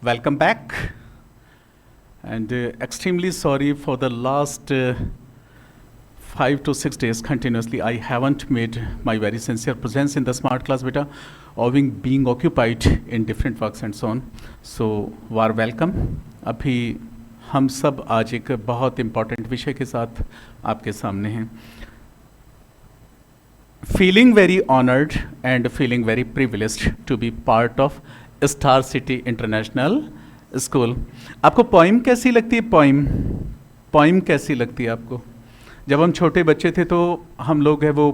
Welcome back, and extremely sorry for the last 5 to 6 days continuously. I haven't made my very sincere presence in the smart class beta, owing being occupied in different works and so on. So, war welcome. अभी हम सब आज एक बहुत important विषय के साथ आपके सामने हैं. Feeling very honored and feeling very privileged to be part of star city international school. आपको पोइम कैसी लगती है? पोइम कैसी लगती है आपको? जब हम छोटे बच्चे थे तो हम लोग है वो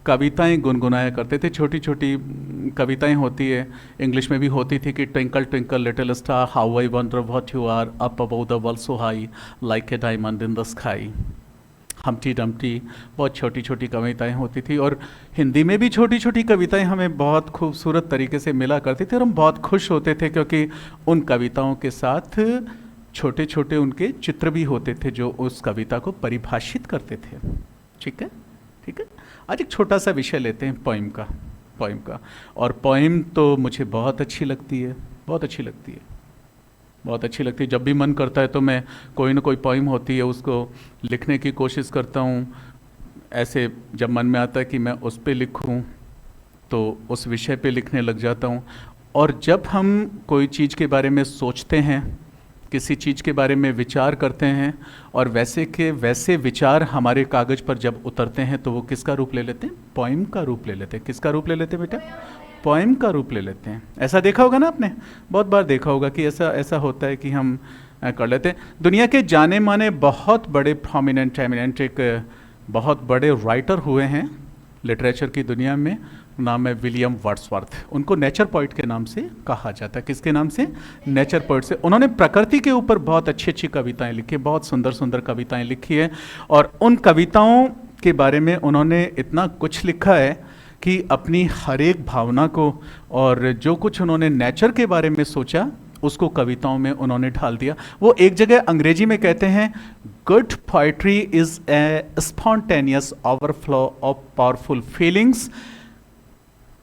कविताएं गुनगुनाया करते थे. छोटी छोटी कविताएं होती है, इंग्लिश में भी होती थी कि twinkle twinkle little star how I wonder what you are up above the world so high like a diamond in the sky. Humpty Dumpty, बहुत छोटी छोटी कविताएं होती थी. और हिंदी में भी छोटी छोटी कविताएं हमें बहुत खूबसूरत तरीके से मिला करती थी और हम बहुत खुश होते थे क्योंकि उन कविताओं के साथ छोटे छोटे उनके चित्र भी होते थे जो उस कविता को परिभाषित करते थे. ठीक है, ठीक है. आज एक छोटा सा विषय लेते हैं पोइम का. और पोइम तो मुझे बहुत अच्छी लगती है, बहुत अच्छी लगती है. जब भी मन करता है तो मैं कोई ना कोई पोइम होती है उसको लिखने की कोशिश करता हूँ. ऐसे जब मन में आता है कि मैं उस पे लिखूँ तो उस विषय पे लिखने लग जाता हूँ. और जब हम कोई चीज़ के बारे में सोचते हैं, किसी चीज़ के बारे में विचार करते हैं और वैसे के वैसे विचार हमारे कागज़ पर जब उतरते हैं तो वो किसका रूप ले लेते हैं? पोइम का रूप ले लेते हैं. किसका रूप ले लेते हैं बेटा? पोइम का रूप ले लेते हैं. ऐसा देखा होगा ना आपने, बहुत बार देखा होगा कि ऐसा होता है कि हम कर लेते हैं. दुनिया के जाने माने बहुत बड़े प्रोमिनेंट एमिनेंट एक बहुत बड़े राइटर हुए हैं लिटरेचर की दुनिया में. नाम है विलियम वर्ड्सवर्थ. उनको नेचर पोइट के नाम से कहा जाता है. किसके नाम से? नेचर पोइट से. उन्होंने प्रकृति के ऊपर बहुत अच्छी अच्छी कविताएं लिखी, बहुत सुंदर सुंदर कविताएं लिखी है. और उन कविताओं के बारे में उन्होंने इतना कुछ लिखा है कि अपनी हर एक भावना को और जो कुछ उन्होंने नेचर के बारे में सोचा उसको कविताओं में उन्होंने ढाल दिया. वो एक जगह अंग्रेजी में कहते हैं, good poetry is a spontaneous overflow of powerful feelings.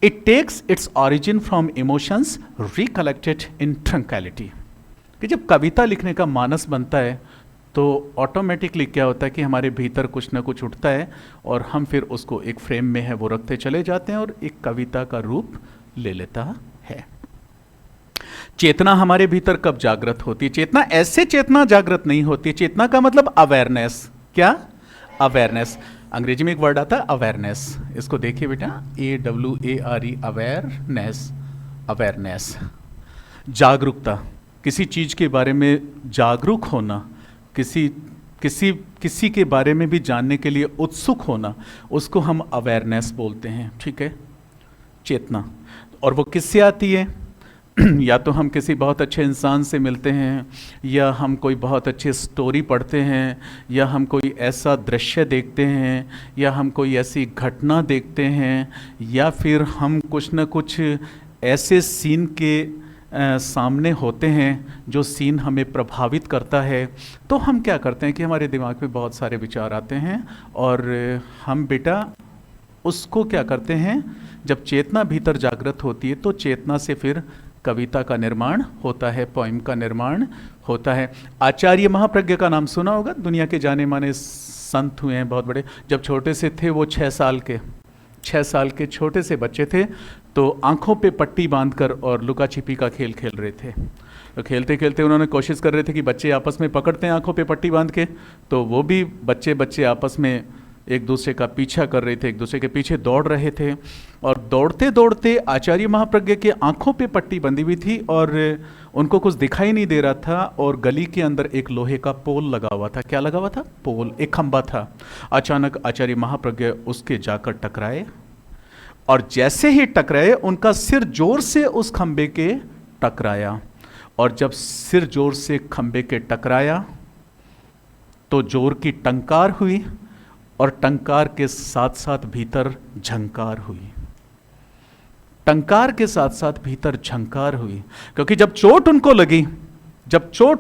It takes its origin from emotions recollected in tranquillity. कि जब कविता लिखने का मानस बनता है तो ऑटोमेटिकली क्या होता है कि हमारे भीतर कुछ ना कुछ उठता है और हम फिर उसको एक फ्रेम में है वो रखते चले जाते हैं और एक कविता का रूप ले लेता है. चेतना हमारे भीतर कब जागृत होती है? चेतना ऐसे चेतना जागृत नहीं होती. चेतना का मतलब अवेयरनेस. क्या? अवेयरनेस. अंग्रेजी में एक वर्ड आता है अवेयरनेस. इसको देखिए बेटा, AWARE, अवेयरनेस. अवेयरनेस, जागरूकता, किसी चीज के बारे में जागरूक होना, किसी के बारे में भी जानने के लिए उत्सुक होना, उसको हम अवेयरनेस बोलते हैं. ठीक है, चेतना. और वो किससे आती है? या तो हम किसी बहुत अच्छे इंसान से मिलते हैं, या हम कोई बहुत अच्छी स्टोरी पढ़ते हैं, या हम कोई ऐसा दृश्य देखते हैं, या हम कोई ऐसी घटना देखते हैं, या फिर हम कुछ न कुछ ऐसे सीन के सामने होते हैं जो सीन हमें प्रभावित करता है. तो हम क्या करते हैं कि हमारे दिमाग में बहुत सारे विचार आते हैं और हम बेटा उसको क्या करते हैं, जब चेतना भीतर जागृत होती है तो चेतना से फिर कविता का निर्माण होता है, पोइम का निर्माण होता है. आचार्य महाप्रज्ञ का नाम सुना होगा. दुनिया के जाने माने संत हुए हैं बहुत बड़े. जब छोटे से थे वो 6 साल के छोटे से बच्चे थे तो आंखों पे पट्टी बांधकर और लुका छिपी का खेल खेल रहे थे. तो खेलते खेलते उन्होंने कोशिश कर रहे थे कि बच्चे आपस में पकड़ते हैं आंखों पे पट्टी बांध के, तो वो भी बच्चे आपस में एक दूसरे का पीछा कर रहे थे, एक दूसरे के पीछे दौड़ रहे थे. और दौड़ते दौड़ते आचार्य महाप्रज्ञ के आंखों पे पट्टी बंधी हुई थी और उनको कुछ दिखाई नहीं दे रहा था. और गली के अंदर एक लोहे का पोल लगा हुआ था. क्या लगा हुआ था? पोल, एक खंबा था. अचानक आचार्य महाप्रज्ञ उसके जाकर टकराए और जैसे ही टकराए उनका सिर जोर से उस खंबे के टकराया. और जब सिर जोर से खंबे के टकराया तो जोर की टंकार हुई और टंकार के साथ साथ भीतर झंकार हुई. टंकार के साथ साथ भीतर झंकार हुई, क्योंकि जब चोट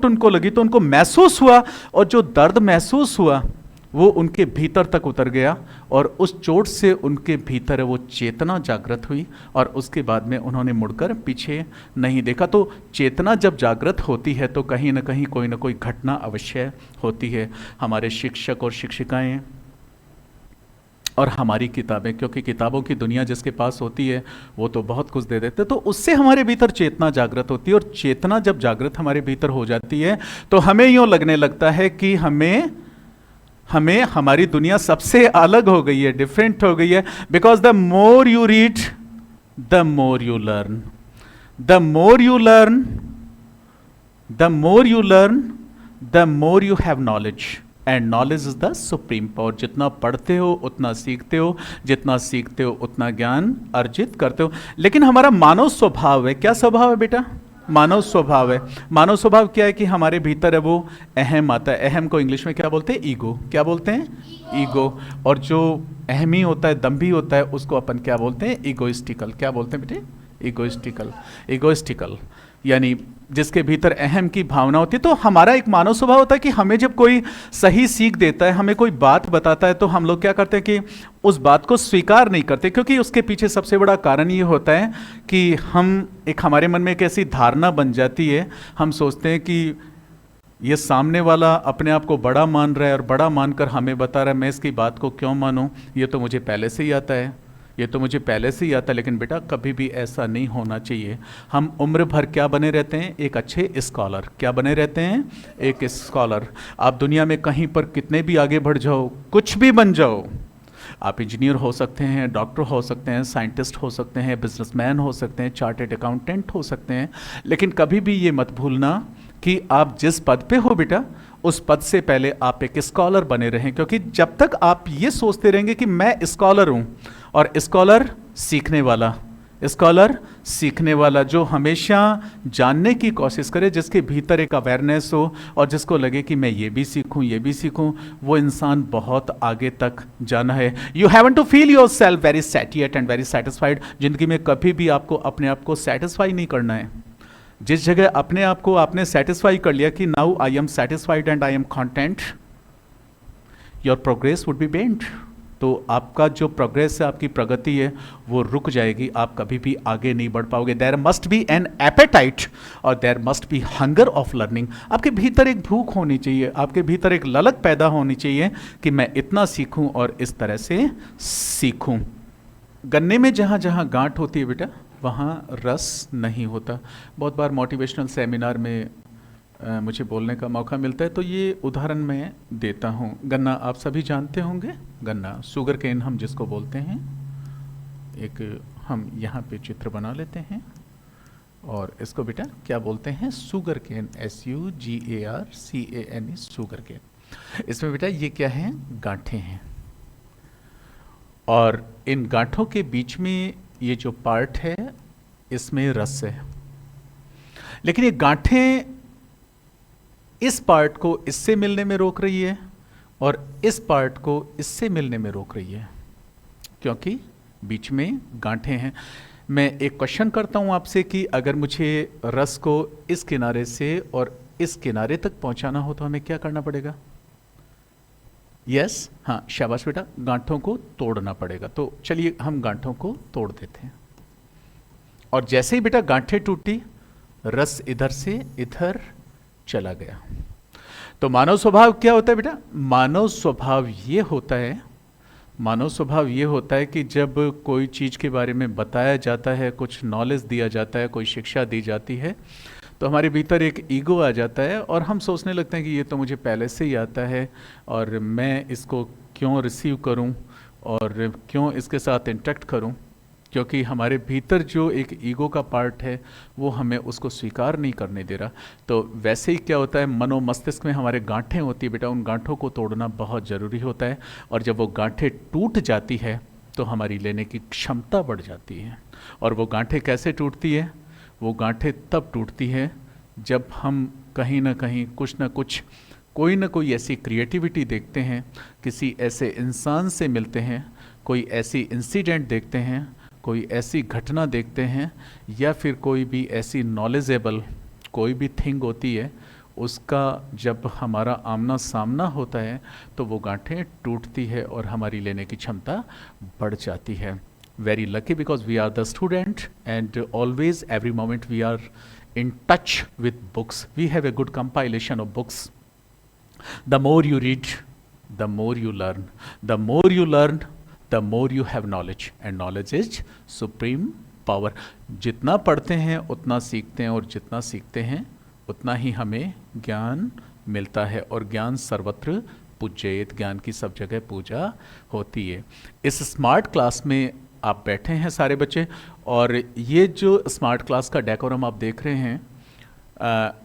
उनको लगी तो उनको महसूस हुआ, और जो दर्द महसूस हुआ वो उनके भीतर तक उतर गया और उस चोट से उनके भीतर वो चेतना जागृत हुई और उसके बाद में उन्होंने मुड़कर पीछे नहीं देखा। तो चेतना जब जागृत होती है तो कहीं ना कोई घटना अवश्य होती है। हमारे शिक्षक और शिक्षिकाएं और हमारी किताबें, क्योंकि किताबों की दुनिया जिसके पास होती है वो तो बहुत कुछ दे देते, तो उससे हमारे भीतर चेतना जागृत होती है। और चेतना जब जागृत हमारे भीतर हो जाती है तो हमें यूँ लगने लगता है कि हमें हमारी दुनिया सबसे अलग हो गई है, डिफरेंट हो गई है। Because the more you read the more you learn, the more you learn, the more you learn, the more you have knowledge, and knowledge is the supreme power. जितना पढ़ते हो उतना सीखते हो, जितना सीखते हो उतना ज्ञान अर्जित करते हो। लेकिन हमारा मानव स्वभाव है, क्या स्वभाव है बेटा? मानव स्वभाव है। मानव स्वभाव क्या है कि हमारे भीतर है वो अहम आता है। अहम को इंग्लिश में क्या बोलते हैं? ईगो। क्या बोलते हैं? ईगो। और जो अहमी होता है, दम्भी होता है, उसको अपन क्या बोलते हैं? ईगोइस्टिकल। क्या बोलते हैं बेटे? ईगोइस्टिकल। ईगोइस्टिकल यानी जिसके भीतर अहम की भावना होती है। तो हमारा एक मानव स्वभाव होता है कि हमें जब कोई सही सीख देता है, हमें कोई बात बताता है, तो हम लोग क्या करते हैं कि उस बात को स्वीकार नहीं करते, क्योंकि उसके पीछे सबसे बड़ा कारण ये होता है कि हमारे मन में एक ऐसी धारणा बन जाती है, हम सोचते हैं कि ये सामने वाला अपने आप को बड़ा मान रहा है और बड़ा मानकर हमें बता रहा है, मैं इसकी बात को क्यों मानूं, ये तो मुझे पहले से ही आता है, ये तो मुझे पहले से ही आता है। लेकिन बेटा कभी भी ऐसा नहीं होना चाहिए। हम उम्र भर क्या बने रहते हैं? एक अच्छे स्कॉलर। क्या बने रहते हैं? एक स्कॉलर। आप दुनिया में कहीं पर कितने भी आगे बढ़ जाओ, कुछ भी बन जाओ, आप इंजीनियर हो सकते हैं, डॉक्टर हो सकते हैं, साइंटिस्ट हो सकते हैं, बिजनेसमैन हो सकते हैं, चार्टेड अकाउंटेंट हो सकते हैं, लेकिन कभी भी ये मत भूलना कि आप जिस पद पे हो बेटा, उस पद से पहले आप एक स्कॉलर बने रहें। क्योंकि जब तक आप ये सोचते रहेंगे कि मैं स्कॉलर हूँ, और स्कॉलर सीखने वाला, स्कॉलर सीखने वाला जो हमेशा जानने की कोशिश करे, जिसके भीतर एक अवेयरनेस हो और जिसको लगे कि मैं ये भी सीखूं, ये भी सीखूं, वो इंसान बहुत आगे तक जाना है। You haven to feel your self very satiate and very satisfied. जिंदगी में कभी भी आपको अपने आप को सेटिस्फाई नहीं करना है। जिस जगह अपने आप को आपने सेटिस्फाई कर लिया कि now I am satisfied and I am content, your progress would be bent. तो आपका जो प्रोग्रेस है, आपकी प्रगति है, वो रुक जाएगी, आप कभी भी आगे नहीं बढ़ पाओगे। There must be an appetite और there must be hunger of learning. आपके भीतर एक भूख होनी चाहिए, आपके भीतर एक ललक पैदा होनी चाहिए कि मैं इतना सीखूं और इस तरह से सीखूं। गन्ने में जहाँ जहाँ गांठ होती है बेटा, वहाँ रस नहीं होता। बहुत बार मोटिवेशनल सेमिनार में मुझे बोलने का मौका मिलता है, तो ये उदाहरण मैं देता हूँ। गन्ना आप सभी जानते होंगे, गन्ना शुगर केन हम जिसको बोलते हैं। एक हम यहाँ पे चित्र बना लेते हैं और इसको बेटा क्या बोलते हैं? Sugarcane, SUGARCANE, sugarcane. इसमें बेटा ये क्या है? गांठें हैं, और इन गांठों के बीच में ये जो पार्ट है, इसमें रस है। लेकिन ये गांठें इस पार्ट को इससे मिलने में रोक रही है और इस पार्ट को इससे मिलने में रोक रही है, क्योंकि बीच में गांठें हैं। मैं एक क्वेश्चन करता हूं आपसे कि अगर मुझे रस को इस किनारे से और इस किनारे तक पहुंचाना हो तो हमें क्या करना पड़ेगा? यस, हाँ, शाबाश बेटा, गांठों को तोड़ना पड़ेगा। तो चलिए हम गांठों को तोड़ देते हैं, और जैसे ही बेटा गांठें टूटी, रस इधर से इधर चला गया। तो मानव स्वभाव क्या होता है बेटा? मानव स्वभाव ये होता है, मानव स्वभाव ये होता है कि जब कोई चीज़ के बारे में बताया जाता है, कुछ नॉलेज दिया जाता है, कोई शिक्षा दी जाती है, तो हमारे भीतर एक ईगो आ जाता है और हम सोचने लगते हैं कि ये तो मुझे पहले से ही आता है और मैं इसको क्यों रिसीव करूं और क्यों इसके साथ इंटरेक्ट करूं, क्योंकि हमारे भीतर जो एक ईगो का पार्ट है वो हमें उसको स्वीकार नहीं करने दे रहा। तो वैसे ही क्या होता है, मनो मस्तिष्क में हमारे गांठें होती है बेटा, उन गांठों को तोड़ना बहुत ज़रूरी होता है। और जब वो गांठें टूट जाती है तो हमारी लेने की क्षमता बढ़ जाती है। और वो गांठें कैसे टूटती है? वो गांठें तब टूटती है जब हम कहीं ना कहीं कुछ ना कुछ, कोई ना कोई ऐसी क्रिएटिविटी देखते हैं, किसी ऐसे इंसान से मिलते हैं, कोई ऐसी इंसिडेंट देखते हैं, कोई ऐसी घटना देखते हैं, या फिर कोई भी ऐसी नॉलेजेबल कोई भी थिंग होती है, उसका जब हमारा आमना सामना होता है तो वो गांठें टूटती है और हमारी लेने की क्षमता बढ़ जाती है. Very lucky because we are the student and always every moment we are in touch with books. We have a good compilation of books. The more you read, the more you learn. The more you learn, the more you have knowledge. And knowledge is supreme power. जितना पढ़ते हैं उतना सीखते हैं और जितना सीखते हैं उतना ही हमें ज्ञान मिलता है और ज्ञान सर्वत्र पूज्येत. ज्ञान की सब जगह पूजा होती है. इस स्मार्ट क्लास में आप बैठे हैं सारे बच्चे और ये जो स्मार्ट क्लास का डेकोरम आप देख रहे हैं,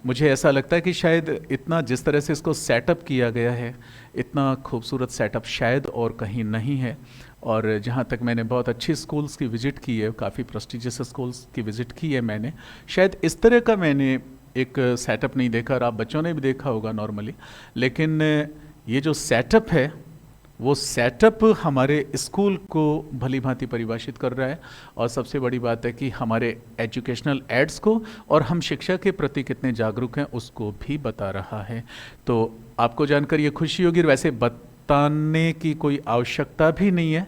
मुझे ऐसा लगता है कि शायद इतना जिस तरह से इसको सेटअप किया गया है इतना खूबसूरत सेटअप शायद और कहीं नहीं है. और जहाँ तक मैंने बहुत अच्छी स्कूल्स की विज़िट की है, काफ़ी प्रेस्टिजियस स्कूल्स की विज़िट की है मैंने, शायद इस तरह का मैंने एक सेटअप नहीं देखा. और आप बच्चों ने भी देखा होगा नॉर्मली, लेकिन ये जो सेटअप है वो सेटअप हमारे स्कूल को भली भांति परिभाषित कर रहा है. और सबसे बड़ी बात है कि हमारे एजुकेशनल एड्स को और हम शिक्षा के प्रति कितने जागरूक हैं उसको भी बता रहा है. तो आपको जानकर ये खुशी होगी. वैसे बताने की कोई आवश्यकता भी नहीं है.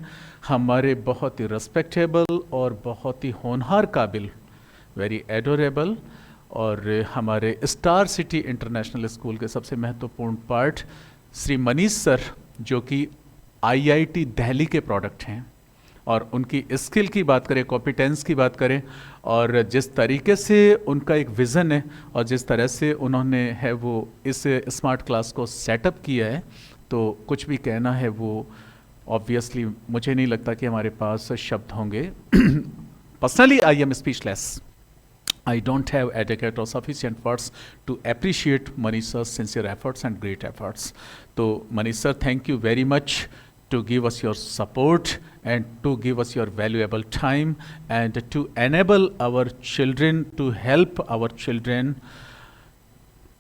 हमारे बहुत ही रेस्पेक्टेबल और बहुत ही होनहार काबिल, वेरी एडोरेबल, और हमारे स्टार सिटी इंटरनेशनल स्कूल के सबसे महत्वपूर्ण पार्ट श्री मनीष सर, जो कि आईआईटी दिल्ली के प्रोडक्ट हैं. और उनकी स्किल की बात करें, कॉम्पिटेंस की बात करें, और जिस तरीके से उनका एक विज़न है और जिस तरह से उन्होंने है वो इस स्मार्ट क्लास को सेटअप किया है, तो कुछ भी कहना है वो ऑब्वियसली मुझे नहीं लगता कि हमारे पास शब्द होंगे. Personally I am speechless. I don't have adequate or sufficient words to appreciate Manish sir's sincere efforts and great efforts. So Manish sir, thank you very much to give us your support and to give us your valuable time and to enable our children, to help our children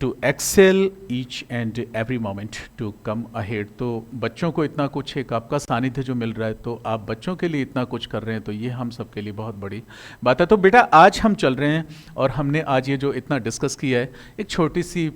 to excel each and every moment to come ahead. तो बच्चों को इतना कुछ, एक आपका सानिध्य जो मिल रहा है, तो आप बच्चों के लिए इतना कुछ कर रहे हैं, तो ये हम सब के लिए बहुत बड़ी बात है. तो बेटा आज हम चल रहे हैं और हमने आज ये जो इतना डिस्कस किया है, एक छोटी सी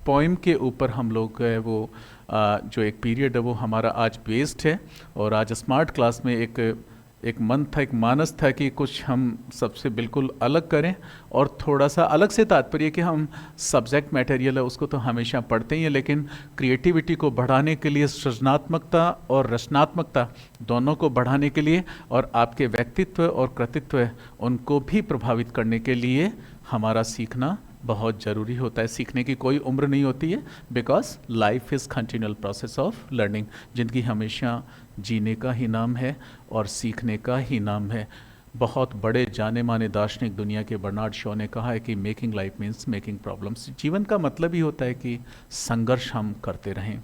पोइम के ऊपर हम लोग वो जो एक पीरियड है वो हमारा आज बेस्ड है. और आज स्मार्ट क्लास में एक मन था, एक मानस था कि कुछ हम सबसे बिल्कुल अलग करें. और थोड़ा सा अलग से तात्पर्य कि हम सब्जेक्ट मटेरियल है उसको तो हमेशा पढ़ते ही हैं, लेकिन क्रिएटिविटी को बढ़ाने के लिए, सृजनात्मकता और रचनात्मकता दोनों को बढ़ाने के लिए और आपके व्यक्तित्व और कृतित्व उनको भी प्रभावित करने के लिए हमारा सीखना बहुत ज़रूरी होता है. सीखने की कोई उम्र नहीं होती है, because life is continual process of learning. जिंदगी हमेशा जीने का ही नाम है और सीखने का ही नाम है. बहुत बड़े जाने माने दार्शनिक दुनिया के बर्नार्ड शॉ ने कहा है कि making life means making problems. जीवन का मतलब ही होता है कि संघर्ष हम करते रहें.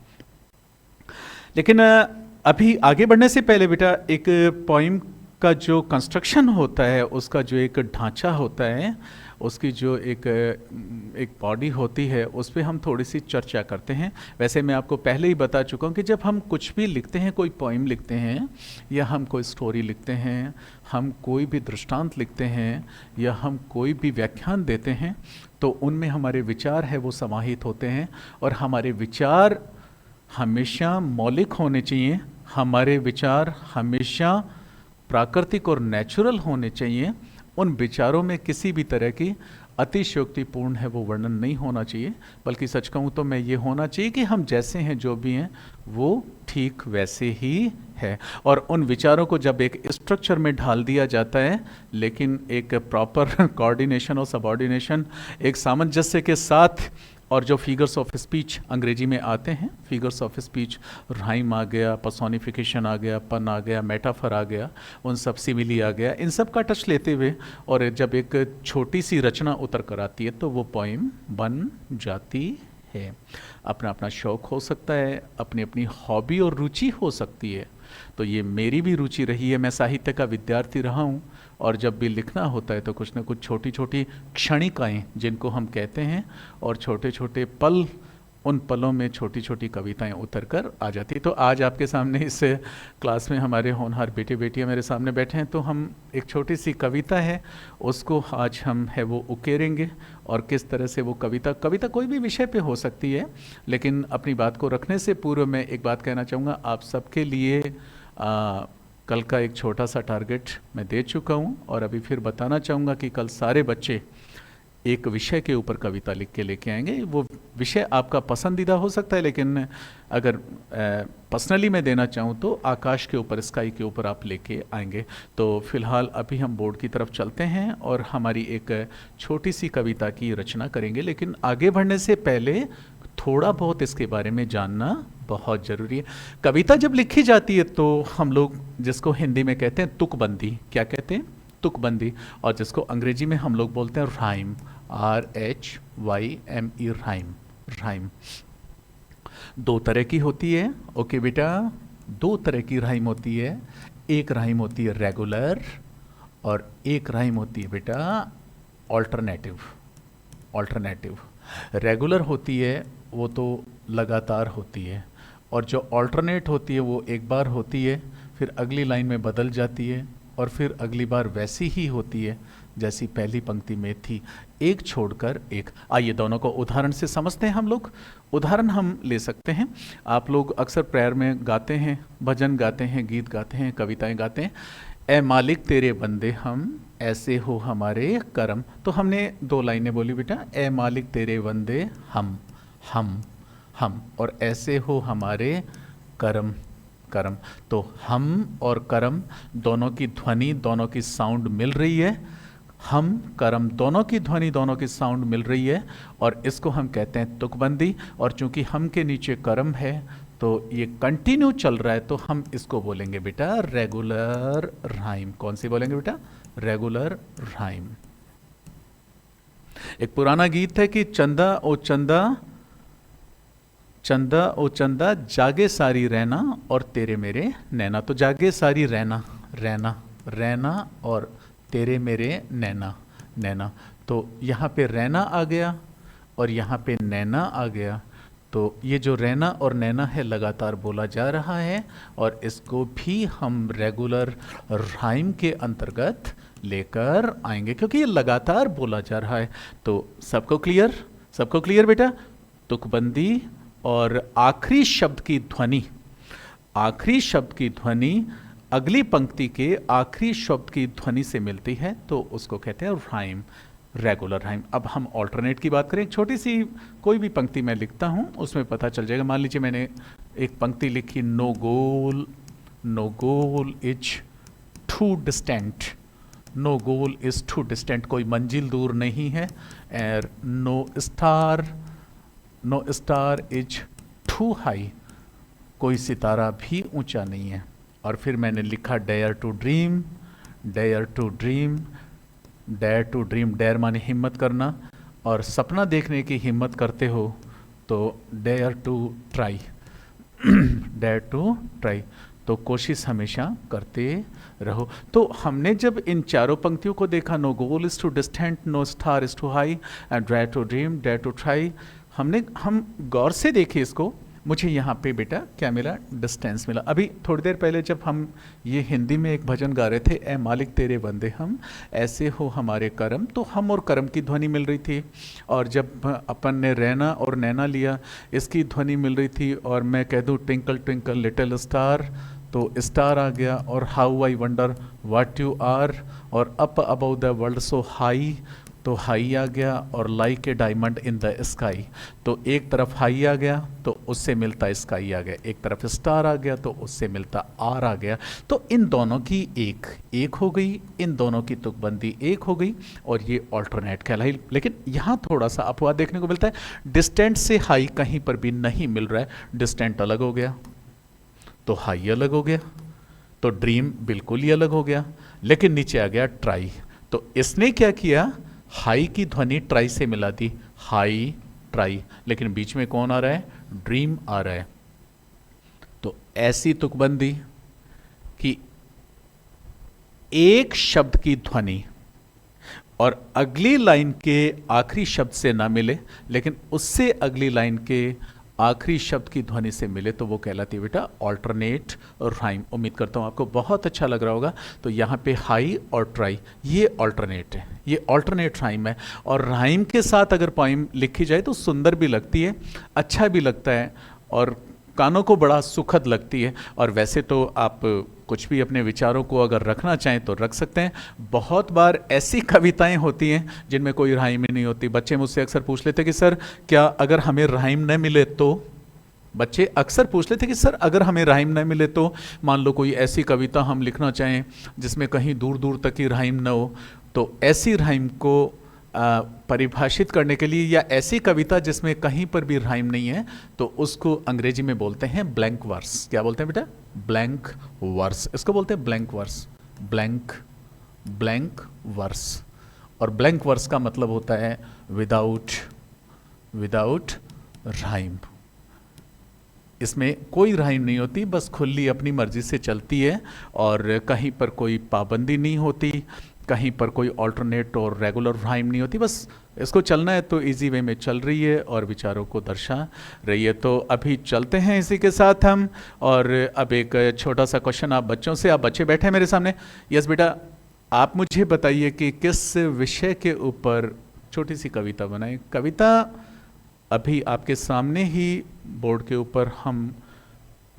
लेकिन अभी आगे बढ़ने से पहले बेटा, एक पोइम का जो कंस्ट्रक्शन होता है, उसका जो एक ढांचा होता है, उसकी जो एक बॉडी होती है, उस पर हम थोड़ी सी चर्चा करते हैं. वैसे मैं आपको पहले ही बता चुका हूँ कि जब हम कुछ भी लिखते हैं, कोई पोइम लिखते हैं या हम कोई स्टोरी लिखते हैं, हम कोई भी दृष्टांत लिखते हैं या हम कोई भी व्याख्यान देते हैं, तो उनमें हमारे विचार है वो समाहित होते हैं. और हमारे विचार हमेशा मौलिक होने चाहिए. हमारे विचार हमेशा प्राकृतिक और नेचुरल होने चाहिए. उन विचारों में किसी भी तरह की अतिशयोक्तिपूर्ण है वो वर्णन नहीं होना चाहिए, बल्कि सच कहूँ तो मैं ये होना चाहिए कि हम जैसे हैं, जो भी हैं, वो ठीक वैसे ही है. और उन विचारों को जब एक स्ट्रक्चर में ढाल दिया जाता है, लेकिन एक प्रॉपर कोऑर्डिनेशन और सबऑर्डिनेशन, एक सामंजस्य के साथ, और जो फिगर्स ऑफ स्पीच अंग्रेजी में आते हैं, फिगर्स ऑफ स्पीच, राइम आ गया, पर्सोनिफिकेशन आ गया, पन आ गया, मेटाफर आ गया, उन सब सिमिली आ गया, इन सब का टच लेते हुए और जब एक छोटी सी रचना उतर कर आती है तो वो पोइम बन जाती है. अपना अपना शौक़ हो सकता है, अपनी अपनी हॉबी और रुचि हो सकती है. तो ये मेरी भी रुचि रही है. मैं साहित्य का विद्यार्थी रहा हूँ और जब भी लिखना होता है तो कुछ न कुछ छोटी छोटी क्षणिकाएँ जिनको हम कहते हैं, और छोटे छोटे पल उन पलों में छोटी छोटी कविताएं उतर कर आ जाती। तो आज आपके सामने इस क्लास में हमारे होनहार बेटे बेटियां मेरे सामने बैठे हैं, तो हम एक छोटी सी कविता है उसको आज हम है वो उकेरेंगे, और किस तरह से वो कविता कोई भी विषय पे हो सकती है, लेकिन अपनी बात को रखने से पूर्व मैं एक बात कहना चाहूँगा आप सबके लिए। कल का एक छोटा सा टारगेट मैं दे चुका हूँ, और अभी फिर बताना चाहूँगा कि कल सारे बच्चे एक विषय के ऊपर कविता लिख के लेके आएंगे। वो विषय आपका पसंदीदा हो सकता है, लेकिन अगर पर्सनली मैं देना चाहूँ तो आकाश के ऊपर, स्काई के ऊपर आप लेके आएंगे। तो फिलहाल अभी हम बोर्ड की तरफ चलते हैं और हमारी एक छोटी सी कविता की रचना करेंगे, लेकिन आगे बढ़ने से पहले थोड़ा बहुत इसके बारे में जानना बहुत ज़रूरी है। कविता जब लिखी जाती है तो हम लोग जिसको हिंदी में कहते हैं तुकबंदी, क्या कहते हैं? तुकबंदी, और जिसको अंग्रेजी में हम लोग बोलते हैं राइम, RHYME, राइम। राइम दो तरह की होती है, ओके बेटा, दो तरह की राइम होती है। एक राइम होती है रेगुलर, और एक राइम होती है बेटा ऑल्टरनेटिव। ऑल्टरनेटिव रेगुलर होती है वो तो लगातार होती है, और जो ऑल्टरनेट होती है वो एक बार होती है, फिर अगली लाइन में बदल जाती है, और फिर अगली बार वैसी ही होती है जैसी पहली पंक्ति में थी, एक छोड़कर एक। आइए दोनों को उदाहरण से समझते हैं हम लोग। उदाहरण हम ले सकते हैं, आप लोग अक्सर प्रेयर में गाते हैं, भजन गाते हैं, गीत गाते हैं, कविताएं गाते हैं। ए मालिक तेरे बंदे हम, ऐसे हो हमारे करम। तो हमने दो लाइनें बोली बेटा, ए मालिक तेरे बंदे हम, और ऐसे हो हमारे करम। करम, तो हम और करम दोनों की ध्वनि, दोनों की साउंड मिल रही है। हम करम दोनों की ध्वनि, दोनों की साउंड मिल रही है, और इसको हम कहते हैं तुकबंदी। और चूंकि हम के नीचे करम है तो ये कंटिन्यू चल रहा है, तो हम इसको बोलेंगे बेटा रेगुलर राइम। कौन सी बोलेंगे बेटा? Regular rhyme. एक पुराना गीत है कि चंदा ओ चंदा, चंदा ओ चंदा, जागे सारी रहना और तेरे मेरे नैना। तो जागे सारी रहना, रहना, रहना, और तेरे मेरे नैना, नैना। तो यहाँ पे रहना आ गया और यहाँ पे नैना आ गया। तो ये जो रहना और नैना है लगातार बोला जा रहा है, और इसको भी हम रेगुलर राइम के अंतर्गत लेकर आएंगे, क्योंकि ये लगातार बोला जा रहा है। तो सबको क्लियर? सबको क्लियर बेटा? तुकबंदी, और आखिरी शब्द की ध्वनि, आखिरी शब्द की ध्वनि अगली पंक्ति के आखिरी शब्द की ध्वनि से मिलती है, तो उसको कहते हैं राइम, रेगुलर राइम। अब हम ऑल्टरनेट की बात करें। एक छोटी सी कोई भी पंक्ति मैं लिखता हूँ, उसमें पता चल जाएगा। मान लीजिए मैंने एक पंक्ति लिखी, no goal, no goal is too distant, no goal is too distant, कोई मंजिल दूर नहीं है। और no star, no star is too high, कोई सितारा भी ऊंचा नहीं है। और फिर मैंने लिखा dare to dream, dare to dream, dare to dream, dare माने हिम्मत करना, और सपना देखने की हिम्मत करते हो तो dare to try, dare to try, तो कोशिश हमेशा करते रहो। तो हमने जब इन चारों पंक्तियों को देखा, no goal is too distant, no star is too high, and dare to dream, dare to try, हम गौर से देखे इसको, मुझे यहाँ पे बेटा क्या मिला? डिस्टेंस मिला। अभी थोड़ी देर पहले जब हम ये हिंदी में एक भजन गा रहे थे, ए मालिक तेरे बंदे हम, ऐसे हो हमारे करम, तो हम और करम की ध्वनि मिल रही थी। और जब अपन ने रहना और नैना लिया, इसकी ध्वनि मिल रही थी। और मैं कह दूँ ट्विंकल ट्विंकल लिटिल स्टार, तो स्टार आ गया। और how I wonder what you are, और up above the world so high, तो हाई आ गया। और like a diamond in the sky, तो एक तरफ हाई आ गया तो उससे मिलता स्काई आ गया, एक तरफ स्टार आ गया तो उससे मिलता आर आ गया। तो इन दोनों की एक हो गई, इन दोनों की तुकबंदी एक हो गई, और ये ऑल्टरनेट कहलाई। लेकिन यहाँ थोड़ा सा अपवाद देखने को मिलता है। डिस्टेंट से हाई कहीं पर भी नहीं मिल रहा है, डिस्टेंट अलग हो गया तो हाई अलग हो गया, तो ड्रीम बिल्कुल ही अलग हो गया। लेकिन नीचे आ गया ट्राई, तो इसने क्या किया? हाई की ध्वनि ट्राई से मिला दी, हाई ट्राई, लेकिन बीच में कौन आ रहा है? ड्रीम आ रहा है। तो ऐसी तुकबंदी कि एक शब्द की ध्वनि और अगली लाइन के आखिरी शब्द से ना मिले, लेकिन उससे अगली लाइन के आखिरी शब्द की ध्वनि से मिले तो वो कहलाती है बेटा ऑल्टरनेट राइम। उम्मीद करता हूँ आपको बहुत अच्छा लग रहा होगा। तो यहाँ पे हाई और ट्राई ये ऑल्टरनेट है, ये ऑल्टरनेट राइम है। और राइम के साथ अगर पोइम लिखी जाए तो सुंदर भी लगती है, अच्छा भी लगता है और कानों को बड़ा सुखद लगती है। और वैसे तो आप कुछ भी अपने विचारों को अगर रखना चाहें तो रख सकते हैं। बहुत बार ऐसी कविताएं होती हैं जिनमें कोई राइम ही नहीं होती। बच्चे मुझसे अक्सर पूछ लेते कि सर क्या अगर हमें राइम न मिले तो, बच्चे अक्सर पूछ लेते कि सर अगर हमें राइम न मिले तो, मान लो कोई ऐसी कविता हम लिखना चाहें जिसमें कहीं दूर दूर तक की राइम न हो, तो ऐसी राइम को परिभाषित करने के लिए, या ऐसी कविता जिसमें कहीं पर भी राइम नहीं है, तो उसको अंग्रेजी में बोलते हैं ब्लैंक वर्स। क्या बोलते हैं बेटा? Blank verse. इसको बोलते हैं ब्लैंक वर्स, ब्लैंक वर्स। और ब्लैंक वर्स का मतलब होता है विदाउट राइम। इसमें कोई राइम नहीं होती, बस खुली अपनी मर्जी से चलती है और कहीं पर कोई पाबंदी नहीं होती, कहीं पर कोई ऑल्टरनेट और रेगुलर राइम नहीं होती। बस इसको चलना है तो इजी वे में चल रही है और विचारों को दर्शा रही है। तो अभी चलते हैं इसी के साथ हम। और अब एक छोटा सा क्वेश्चन आप बच्चों से, आप बच्चे बैठे हैं मेरे सामने। यस बेटा, आप मुझे बताइए कि किस विषय के ऊपर छोटी सी कविता बनाएं। कविता अभी आपके सामने ही बोर्ड के ऊपर हम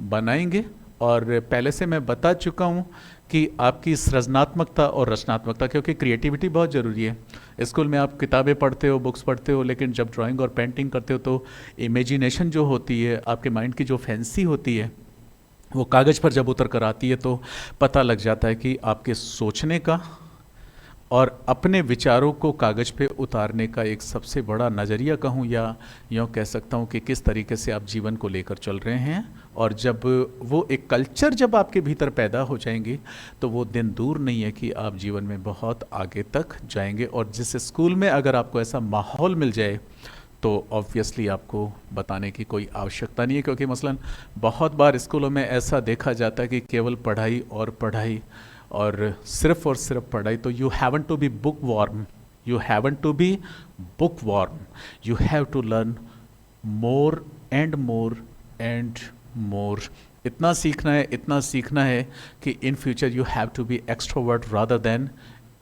बनाएंगे। और पहले से मैं बता चुका हूँ कि आपकी सृजनात्मकता और रचनात्मकता, क्योंकि क्रिएटिविटी बहुत ज़रूरी है। स्कूल में आप किताबें पढ़ते हो, बुक्स पढ़ते हो, लेकिन जब ड्राइंग और पेंटिंग करते हो तो इमेजिनेशन जो होती है, आपके माइंड की जो फैंसी होती है, वो कागज़ पर जब उतर कर आती है तो पता लग जाता है कि आपके सोचने का और अपने विचारों को कागज़ पे उतारने का एक सबसे बड़ा नज़रिया कहूँ, या यूँ कह सकता हूँ कि किस तरीके से आप जीवन को लेकर चल रहे हैं। और जब वो एक कल्चर जब आपके भीतर पैदा हो जाएंगे तो वो दिन दूर नहीं है कि आप जीवन में बहुत आगे तक जाएंगे। और जिस स्कूल में अगर आपको ऐसा माहौल मिल जाए तो ऑब्वियसली आपको बताने की कोई आवश्यकता नहीं है, क्योंकि मसलन बहुत बार स्कूलों में ऐसा देखा जाता है कि केवल पढ़ाई और पढ़ाई और सिर्फ पढ़ाई। तो you haven to be bookworm, you haven to be bookworm, you have to learn more and more and more. इतना सीखना है कि in future you have to be extrovert rather than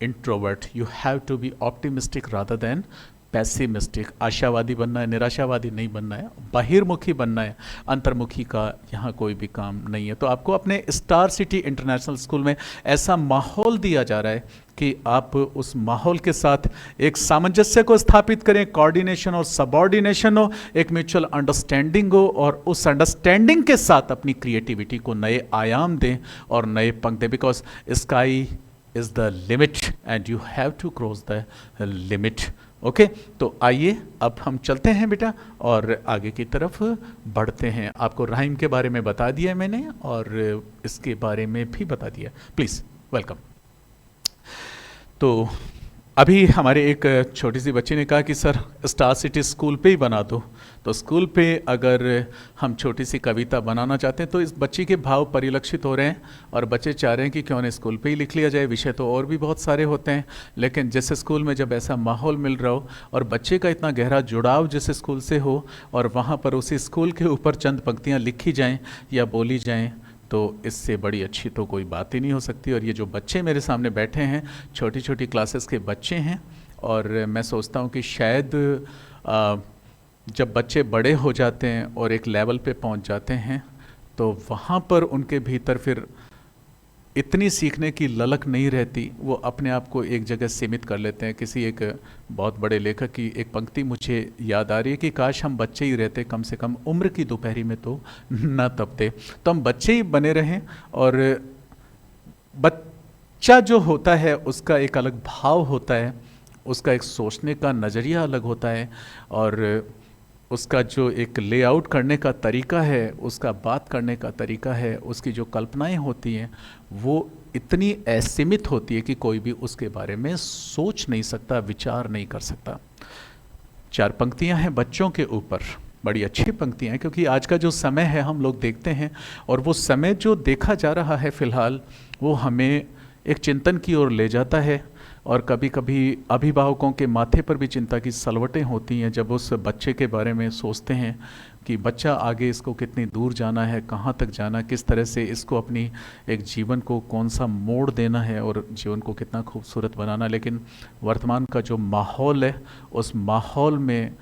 introvert, you have to be optimistic rather than pessimistic. आशावादी बनना है, निराशावादी नहीं बनना है, बहिर्मुखी बनना है, अंतर्मुखी का यहाँ कोई भी काम नहीं है। तो आपको अपने स्टार सिटी इंटरनेशनल स्कूल में ऐसा माहौल दिया जा रहा है कि आप उस माहौल के साथ एक सामंजस्य को स्थापित करें, कोऑर्डिनेशन और सबऑर्डिनेशन हो, एक म्यूचुअल अंडरस्टैंडिंग हो, और उस अंडरस्टैंडिंग के साथ अपनी क्रिएटिविटी को नए आयाम दें और नए पंख दें। Because sky is the limit and you have to cross the limit. Okay, तो आइए अब हम चलते हैं बेटा और आगे की तरफ बढ़ते हैं। आपको राइम के बारे में बता दिया है मैंने और इसके बारे में भी बता दिया। Please welcome. तो अभी हमारे एक छोटी सी बच्ची ने कहा कि सर स्टार सिटी स्कूल पे ही बना दो। तो स्कूल पे अगर हम छोटी सी कविता बनाना चाहते हैं तो इस बच्ची के भाव परिलक्षित हो रहे हैं और बच्चे चाह रहे हैं कि क्यों ना स्कूल पे ही लिख लिया जाए। विषय तो और भी बहुत सारे होते हैं, लेकिन जिस स्कूल में जब ऐसा माहौल मिल रहा हो और बच्चे का इतना गहरा जुड़ाव जिस स्कूल से हो और वहाँ पर उसी स्कूल के ऊपर चंद पंक्तियाँ लिखी जाएँ या बोली जाएँ, तो इससे बड़ी अच्छी तो कोई बात ही नहीं हो सकती। और ये जो बच्चे मेरे सामने बैठे हैं, छोटी छोटी क्लासेस के बच्चे हैं, और मैं सोचता हूँ कि शायद जब बच्चे बड़े हो जाते हैं और एक लेवल पे पहुँच जाते हैं तो वहाँ पर उनके भीतर फिर इतनी सीखने की ललक नहीं रहती, वो अपने आप को एक जगह सीमित कर लेते हैं। किसी एक बहुत बड़े लेखक की एक पंक्ति मुझे याद आ रही है कि काश हम बच्चे ही रहते, कम से कम उम्र की दोपहरी में तो न तपते। तो हम बच्चे ही बने रहें, और बच्चा जो होता है उसका एक अलग भाव होता है, उसका एक सोचने का नज़रिया अलग होता है, और उसका जो एक लेआउट करने का तरीका है, उसका बात करने का तरीका है, उसकी जो कल्पनाएं होती हैं वो इतनी असीमित होती है कि कोई भी उसके बारे में सोच नहीं सकता, विचार नहीं कर सकता। 4 पंक्तियां हैं बच्चों के ऊपर, बड़ी अच्छी पंक्तियां हैं, क्योंकि आज का जो समय है हम लोग देखते हैं, और वो समय जो देखा जा रहा है फ़िलहाल वो हमें एक चिंतन की ओर ले जाता है। और कभी कभी अभिभावकों के माथे पर भी चिंता की सलवटें होती हैं जब उस बच्चे के बारे में सोचते हैं कि बच्चा आगे इसको कितनी दूर जाना है, कहाँ तक जाना, किस तरह से इसको अपनी एक जीवन को कौन सा मोड़ देना है और जीवन को कितना खूबसूरत बनाना। लेकिन वर्तमान का जो माहौल है, उस माहौल में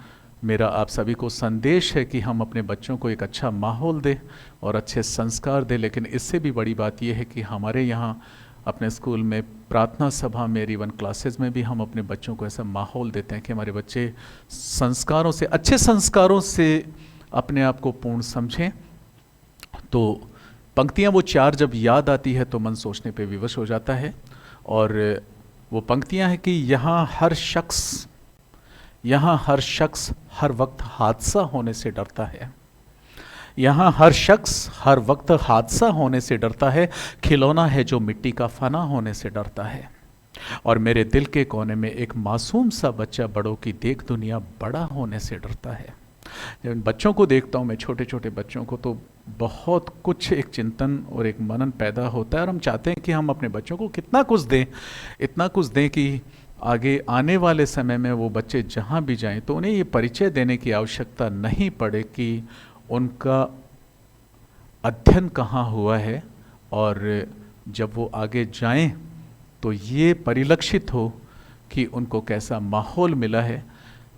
मेरा आप सभी को संदेश है कि हम अपने बच्चों को एक अच्छा माहौल दें और अच्छे संस्कार दें। लेकिन इससे भी बड़ी बात यह है कि हमारे यहाँ अपने स्कूल में प्रार्थना सभा में, रिवन क्लासेस में भी हम अपने बच्चों को ऐसा माहौल देते हैं कि हमारे बच्चे संस्कारों से, अच्छे संस्कारों से अपने आप को पूर्ण समझें। तो पंक्तियाँ वो चार जब याद आती है तो मन सोचने पे विवश हो जाता है। और वो पंक्तियाँ हैं कि यहाँ हर शख्स हर वक्त हादसा होने से डरता है। यहाँ हर शख्स हर वक्त हादसा होने से डरता है, खिलौना है जो मिट्टी का फना होने से डरता है। और मेरे दिल के कोने में एक मासूम सा बच्चा बड़ों की देख दुनिया बड़ा होने से डरता है। जब बच्चों को देखता हूँ मैं, छोटे छोटे बच्चों को, तो बहुत कुछ एक चिंतन और एक मनन पैदा होता है। और हम चाहते हैं कि हम अपने बच्चों को कितना कुछ दें, इतना कुछ दें कि आगे आने वाले समय में वो बच्चे जहाँ भी जाएं तो उन्हें ये परिचय देने की आवश्यकता नहीं पड़े कि उनका अध्ययन कहाँ हुआ है, और जब वो आगे जाएं तो ये परिलक्षित हो कि उनको कैसा माहौल मिला है,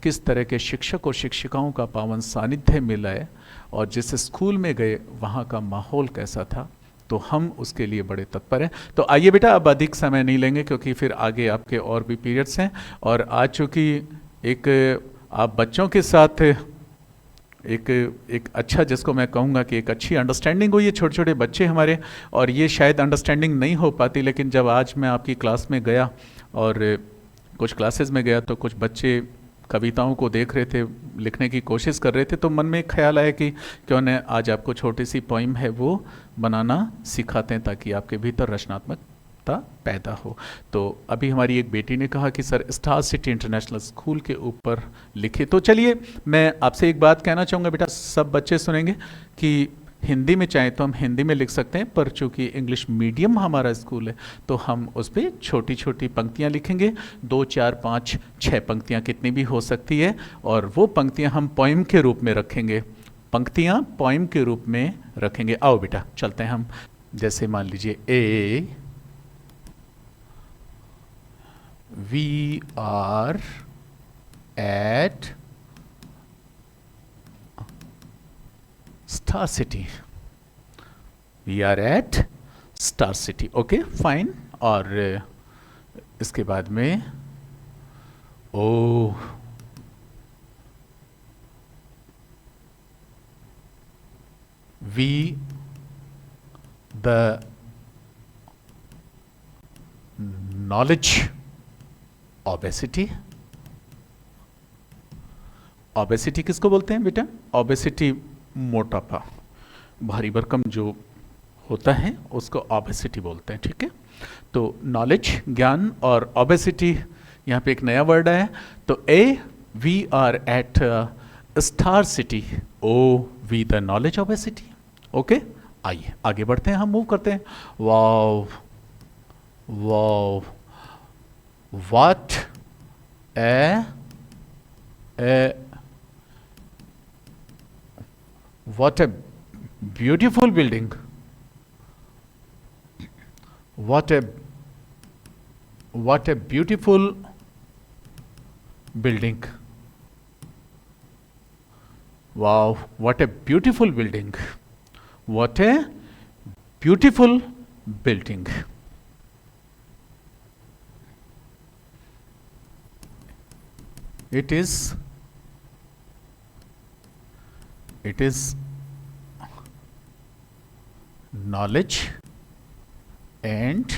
किस तरह के शिक्षक और शिक्षिकाओं का पावन सानिध्य मिला है, और जिस स्कूल में गए वहाँ का माहौल कैसा था। तो हम उसके लिए बड़े तत्पर हैं। तो आइए बेटा, अब अधिक समय नहीं लेंगे क्योंकि फिर आगे आपके और भी पीरियड्स हैं। और आज चूँकि एक आप बच्चों के साथ एक अच्छा, जिसको मैं कहूँगा कि एक अच्छी अंडरस्टैंडिंग हुई है, छोटे छोटे बच्चे हमारे, और ये शायद अंडरस्टैंडिंग नहीं हो पाती। लेकिन जब आज मैं आपकी क्लास में गया और कुछ क्लासेस में गया तो कुछ बच्चे कविताओं को देख रहे थे, लिखने की कोशिश कर रहे थे, तो मन में एक ख्याल आया कि क्यों न आज आपको छोटी सी पोइम है वो बनाना सिखाते हैं ताकि आपके भीतर रचनात्मकता पैदा हो। तो अभी हमारी एक बेटी ने कहा कि sir star city international school के ऊपर लिखे। तो चलिए मैं आपसे एक बात कहना चाहूँगा बेटा, सब बच्चे सुनेंगे कि हिंदी में चाहे तो हम हिंदी में लिख सकते हैं, पर चूंकि इंग्लिश मीडियम हमारा स्कूल है तो हम उस पर छोटी छोटी पंक्तियाँ लिखेंगे, 2, 4, 5, 6 पंक्तियाँ कितनी भी हो सकती है, और वो पंक्तियाँ हम पोइम के रूप में रखेंगे, पंक्तियाँ पोइम के रूप में रखेंगे। आओ बेटा चलते हैं हम। जैसे मान लीजिए we are at star city, we are at star city, okay fine. और इसके बाद में we the knowledge obesity. Obesity किसको बोलते हैं बेटा? ओबेसिटी मोटापा, भारी भरकम जो होता है उसको ओबेसिटी बोलते हैं, ठीक है। तो नॉलेज ज्ञान, और ओबेसिटी यहाँ पे एक नया वर्ड है। तो we are at star city, we the knowledge obesity, okay. आइए आगे बढ़ते हैं, हम मूव करते हैं। Wow wow, what what a beautiful building, what a beautiful building, wow, what a beautiful building, what a beautiful building. It is knowledge and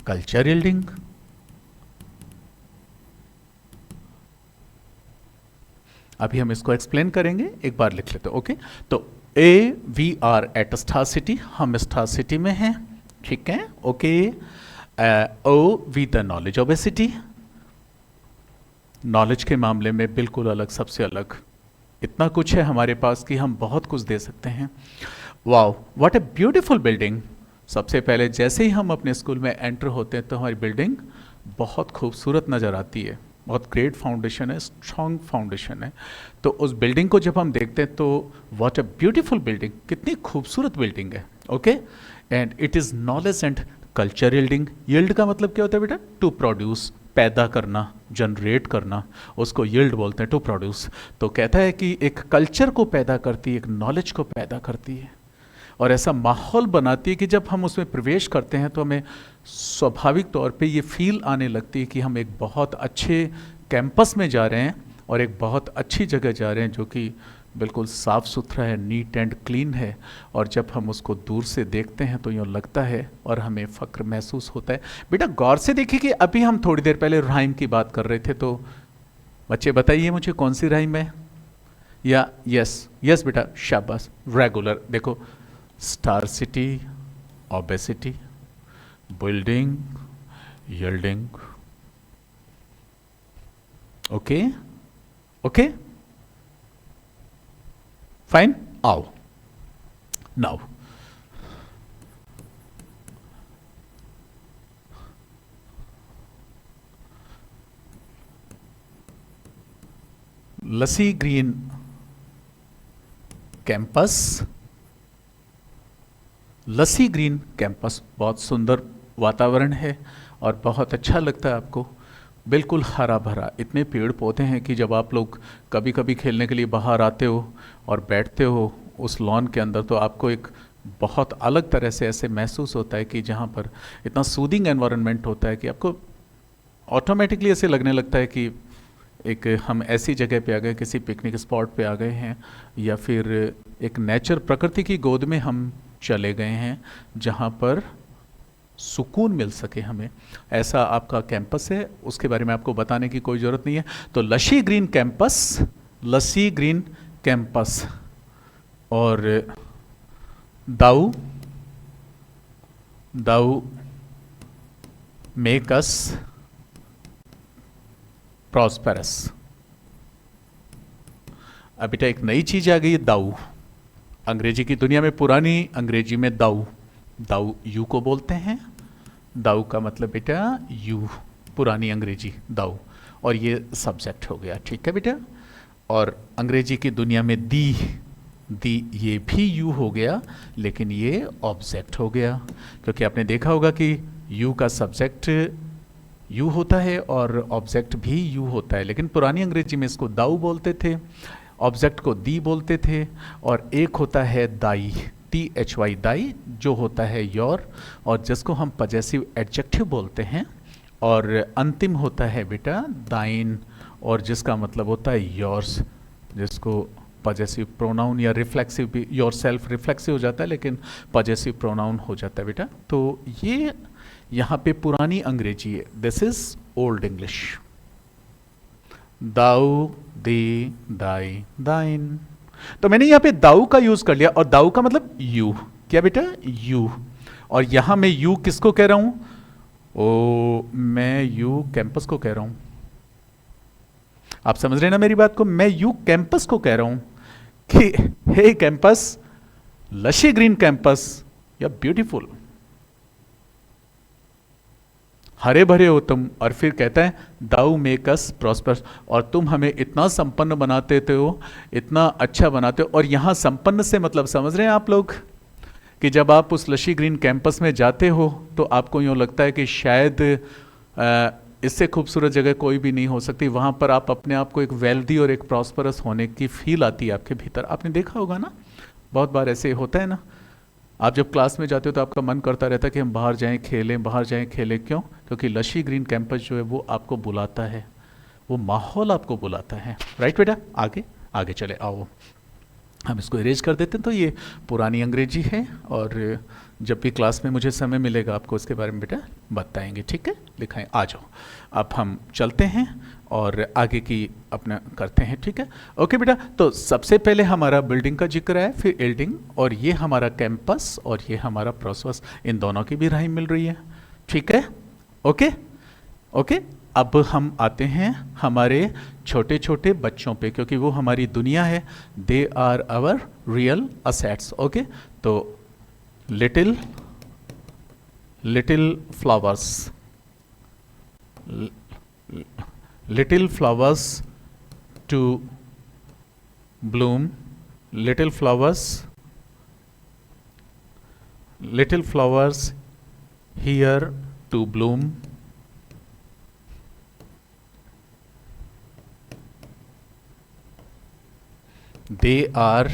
culture building. अभी हम इसको एक्सप्लेन करेंगे, एक बार लिख लेते हैं, ओके। तो we are at star city, हम स्टार सिटी में हैं, ठीक है, okay. We the knowledge obesity, knowledge के मामले में बिल्कुल अलग, सबसे अलग, इतना कुछ है हमारे पास कि हम बहुत कुछ दे सकते हैं। Wow, what a beautiful building, सबसे पहले जैसे ही हम अपने स्कूल में एंटर होते हैं तो हमारी बिल्डिंग बहुत खूबसूरत नज़र आती है, बहुत ग्रेट फाउंडेशन है, स्ट्रॉन्ग फाउंडेशन है। तो उस बिल्डिंग को जब हम देखते हैं तो व्हाट अ ब्यूटीफुल बिल्डिंग, कितनी खूबसूरत बिल्डिंग है। Okay, and it is knowledge and culture yielding. Yield का मतलब क्या होता है बेटा? टू प्रोड्यूस, पैदा करना, जनरेट करना, उसको यील्ड बोलते हैं, टू प्रोड्यूस। तो कहता है कि एक कल्चर को पैदा करती है, एक नॉलेज को पैदा करती है, और ऐसा माहौल बनाती है कि जब हम उसमें प्रवेश करते हैं तो हमें स्वाभाविक तौर पे ये फील आने लगती है कि हम एक बहुत अच्छे कैंपस में जा रहे हैं और एक बहुत अच्छी जगह जा रहे हैं जो कि बिल्कुल साफ़ सुथरा है, नीट एंड क्लीन है। और जब हम उसको दूर से देखते हैं तो यूँ लगता है और हमें फ़ख्र महसूस होता है। बेटा गौर से देखिए कि अभी हम थोड़ी देर पहले राइम की बात कर रहे थे, तो बच्चे बताइए मुझे कौन सी राइम है? या यस यस बेटा, शाबाश, रेगुलर। देखो, star city, obesity, building, yielding. Okay okay, fine, आओ नाउ लस्सी ग्रीन कैंपस। लस्सी ग्रीन कैंपस, बहुत सुंदर वातावरण है और बहुत अच्छा लगता है आपको, बिल्कुल हरा भरा। इतने पेड़ पौधे हैं कि जब आप लोग कभी कभी खेलने के लिए बाहर आते हो और बैठते हो उस लॉन के अंदर तो आपको एक बहुत अलग तरह से ऐसे महसूस होता है कि जहाँ पर इतना सूदिंग एनवायरनमेंट होता है कि आपको ऑटोमेटिकली ऐसे लगने लगता है कि एक हम ऐसी जगह पे आ गए, किसी पिकनिक स्पॉट पे आ गए हैं, या फिर एक नेचर, प्रकृति की गोद में हम चले गए हैं जहाँ पर सुकून मिल सके हमें। ऐसा आपका कैंपस है, उसके बारे में आपको बताने की कोई ज़रूरत नहीं है। तो लस्सी ग्रीन कैंपस, लस्सी ग्रीन कैंपस। और दाऊ दाऊ मेक अस प्रॉस्पेरस। अब बेटा एक नई चीज आ गई है, दाऊ। अंग्रेजी की दुनिया में, पुरानी अंग्रेजी में दाऊ, दाऊ यू को बोलते हैं। दाऊ का मतलब बेटा यू, पुरानी अंग्रेजी दाऊ, और ये सब्जेक्ट हो गया, ठीक है बेटा। और अंग्रेजी की दुनिया में दी, दी ये भी यू हो गया, लेकिन ये ऑब्जेक्ट हो गया, क्योंकि आपने देखा होगा कि यू का सब्जेक्ट यू होता है और ऑब्जेक्ट भी यू होता है, लेकिन पुरानी अंग्रेजी में इसको दाऊ बोलते थे, ऑब्जेक्ट को दी बोलते थे। और एक होता है दाई, THY, दाई, जो होता है योर, और जिसको हम पजेसिव एडजेक्टिव बोलते हैं। और अंतिम होता है बेटा दाइन, और जिसका मतलब होता है योर्स, जिसको पजेसिव प्रोनाउन या रिफ्लेक्सिव भी, योर सेल्फ रिफ्लेक्सिव हो जाता है लेकिन पजेसिव प्रोनाउन हो जाता है बेटा। तो ये यहाँ पे पुरानी अंग्रेजी है, दिस इज ओल्ड इंग्लिश। दाऊ, दी, दाई, दाइन। तो मैंने यहाँ पे दाऊ का यूज कर लिया, और दाऊ का मतलब यू, क्या बेटा यू। और यहां मैं यू किसको कह रहा हूं? ओ, मैं यू कैंपस को कह रहा हूं। आप समझ रहे हैं ना मेरी बात को? मैं यू कैंपस को कह रहा हूं कि हे कैंपस, लशी ग्रीन कैंपस, या ब्यूटीफुल, हरे भरे हो तुम। और फिर कहता है दाऊ मेक अस प्रॉस्पर, और तुम हमें इतना संपन्न बनाते हो, इतना अच्छा बनाते हो। और यहाँ संपन्न से मतलब समझ रहे हैं आप लोग कि जब आप उस लशी ग्रीन कैंपस में जाते हो तो आपको यूँ लगता है कि शायद इससे खूबसूरत जगह कोई भी नहीं हो सकती। वहाँ पर आप अपने आप को एक वेल्दी और एक प्रॉस्परस होने की फील आती है आपके भीतर। आपने देखा होगा ना, बहुत बार ऐसे होता है ना, आप जब क्लास में जाते हो तो आपका मन करता रहता है कि हम बाहर जाएं खेलें, बाहर जाएं खेलें। क्यों? क्योंकि लशी ग्रीन कैंपस जो है वो आपको बुलाता है, वो माहौल आपको बुलाता है। राइट बेटा, आगे आगे चले आओ, हम इसको इरेज कर देते हैं। तो ये पुरानी अंग्रेजी है, और जब भी क्लास में मुझे समय मिलेगा आपको इसके बारे में बेटा बताएंगे, ठीक है? लिखाएं, आ जाओ। अब हम चलते हैं और आगे की अपना करते हैं, ठीक है? ओके बेटा, तो सबसे पहले हमारा बिल्डिंग का जिक्र है, फिर एल्डिंग, और ये हमारा कैंपस, और ये हमारा प्रोसेस, इन दोनों की भी राइम मिल रही है, ठीक है? Okay okay. अब हम आते हैं हमारे छोटे छोटे बच्चों पे, क्योंकि वो हमारी दुनिया है, they are our real assets. Okay, तो little little flowers, L- little flowers to bloom, little flowers, little flowers here to bloom, they are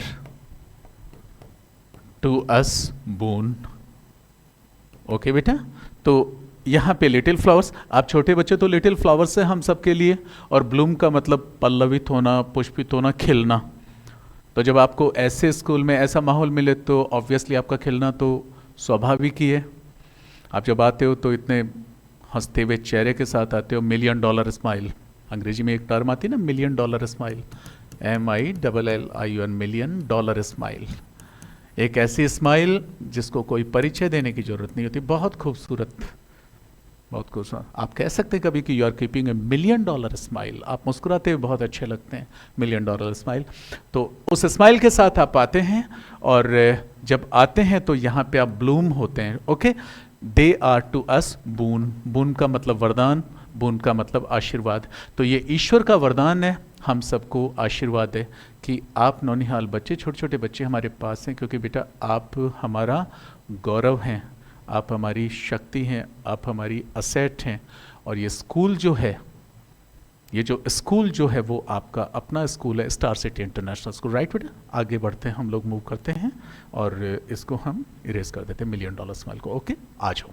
to us boon. Okay बेटा, तो यहाँ पे लिटिल फ्लावर्स, आप छोटे बच्चे तो लिटिल फ्लावर्स है हम सब के लिए, और ब्लूम का मतलब पल्लवित होना, पुष्पित होना, खिलना। तो जब आपको ऐसे स्कूल में ऐसा माहौल मिले तो ऑब्वियसली आपका खिलना तो स्वाभाविक ही है। आप जब आते हो तो इतने हंसते हुए चेहरे के साथ आते हो, $1,000,000 स्माइल, अंग्रेजी में एक टर्म आती है ना, $1,000,000 स्माइल, MILLION, $1,000,000 स्माइल। एक ऐसी स्माइल जिसको कोई परिचय देने की जरूरत नहीं होती, बहुत खूबसूरत, बहुत खूबसूरत। आप कह सकते हैं कभी कि यू आर कीपिंग $1,000,000 स्माइल, आप मुस्कुराते हुए बहुत अच्छे लगते हैं, $1,000,000 स्माइल। तो उस स्माइल के साथ आप आते हैं, और जब आते हैं तो यहाँ पे आप ब्लूम होते हैं। Okay, they are to us boon, boon का मतलब वरदान, बून का मतलब आशीर्वाद। तो ये ईश्वर का वरदान है, हम सबको आशीर्वाद है कि आप नौनिहाल बच्चे, छोटे छोटे बच्चे हमारे पास हैं, क्योंकि बेटा आप हमारा गौरव हैं, आप हमारी शक्ति हैं, आप हमारी असेट हैं। और ये स्कूल जो है, ये जो स्कूल जो है वो आपका अपना स्कूल है, star city international school. Right बेटा, आगे बढ़ते हैं, हम लोग मूव करते हैं और इसको हम इरेज कर देते हैं $1,000,000 स्माइल को। ओके, आ जाओ।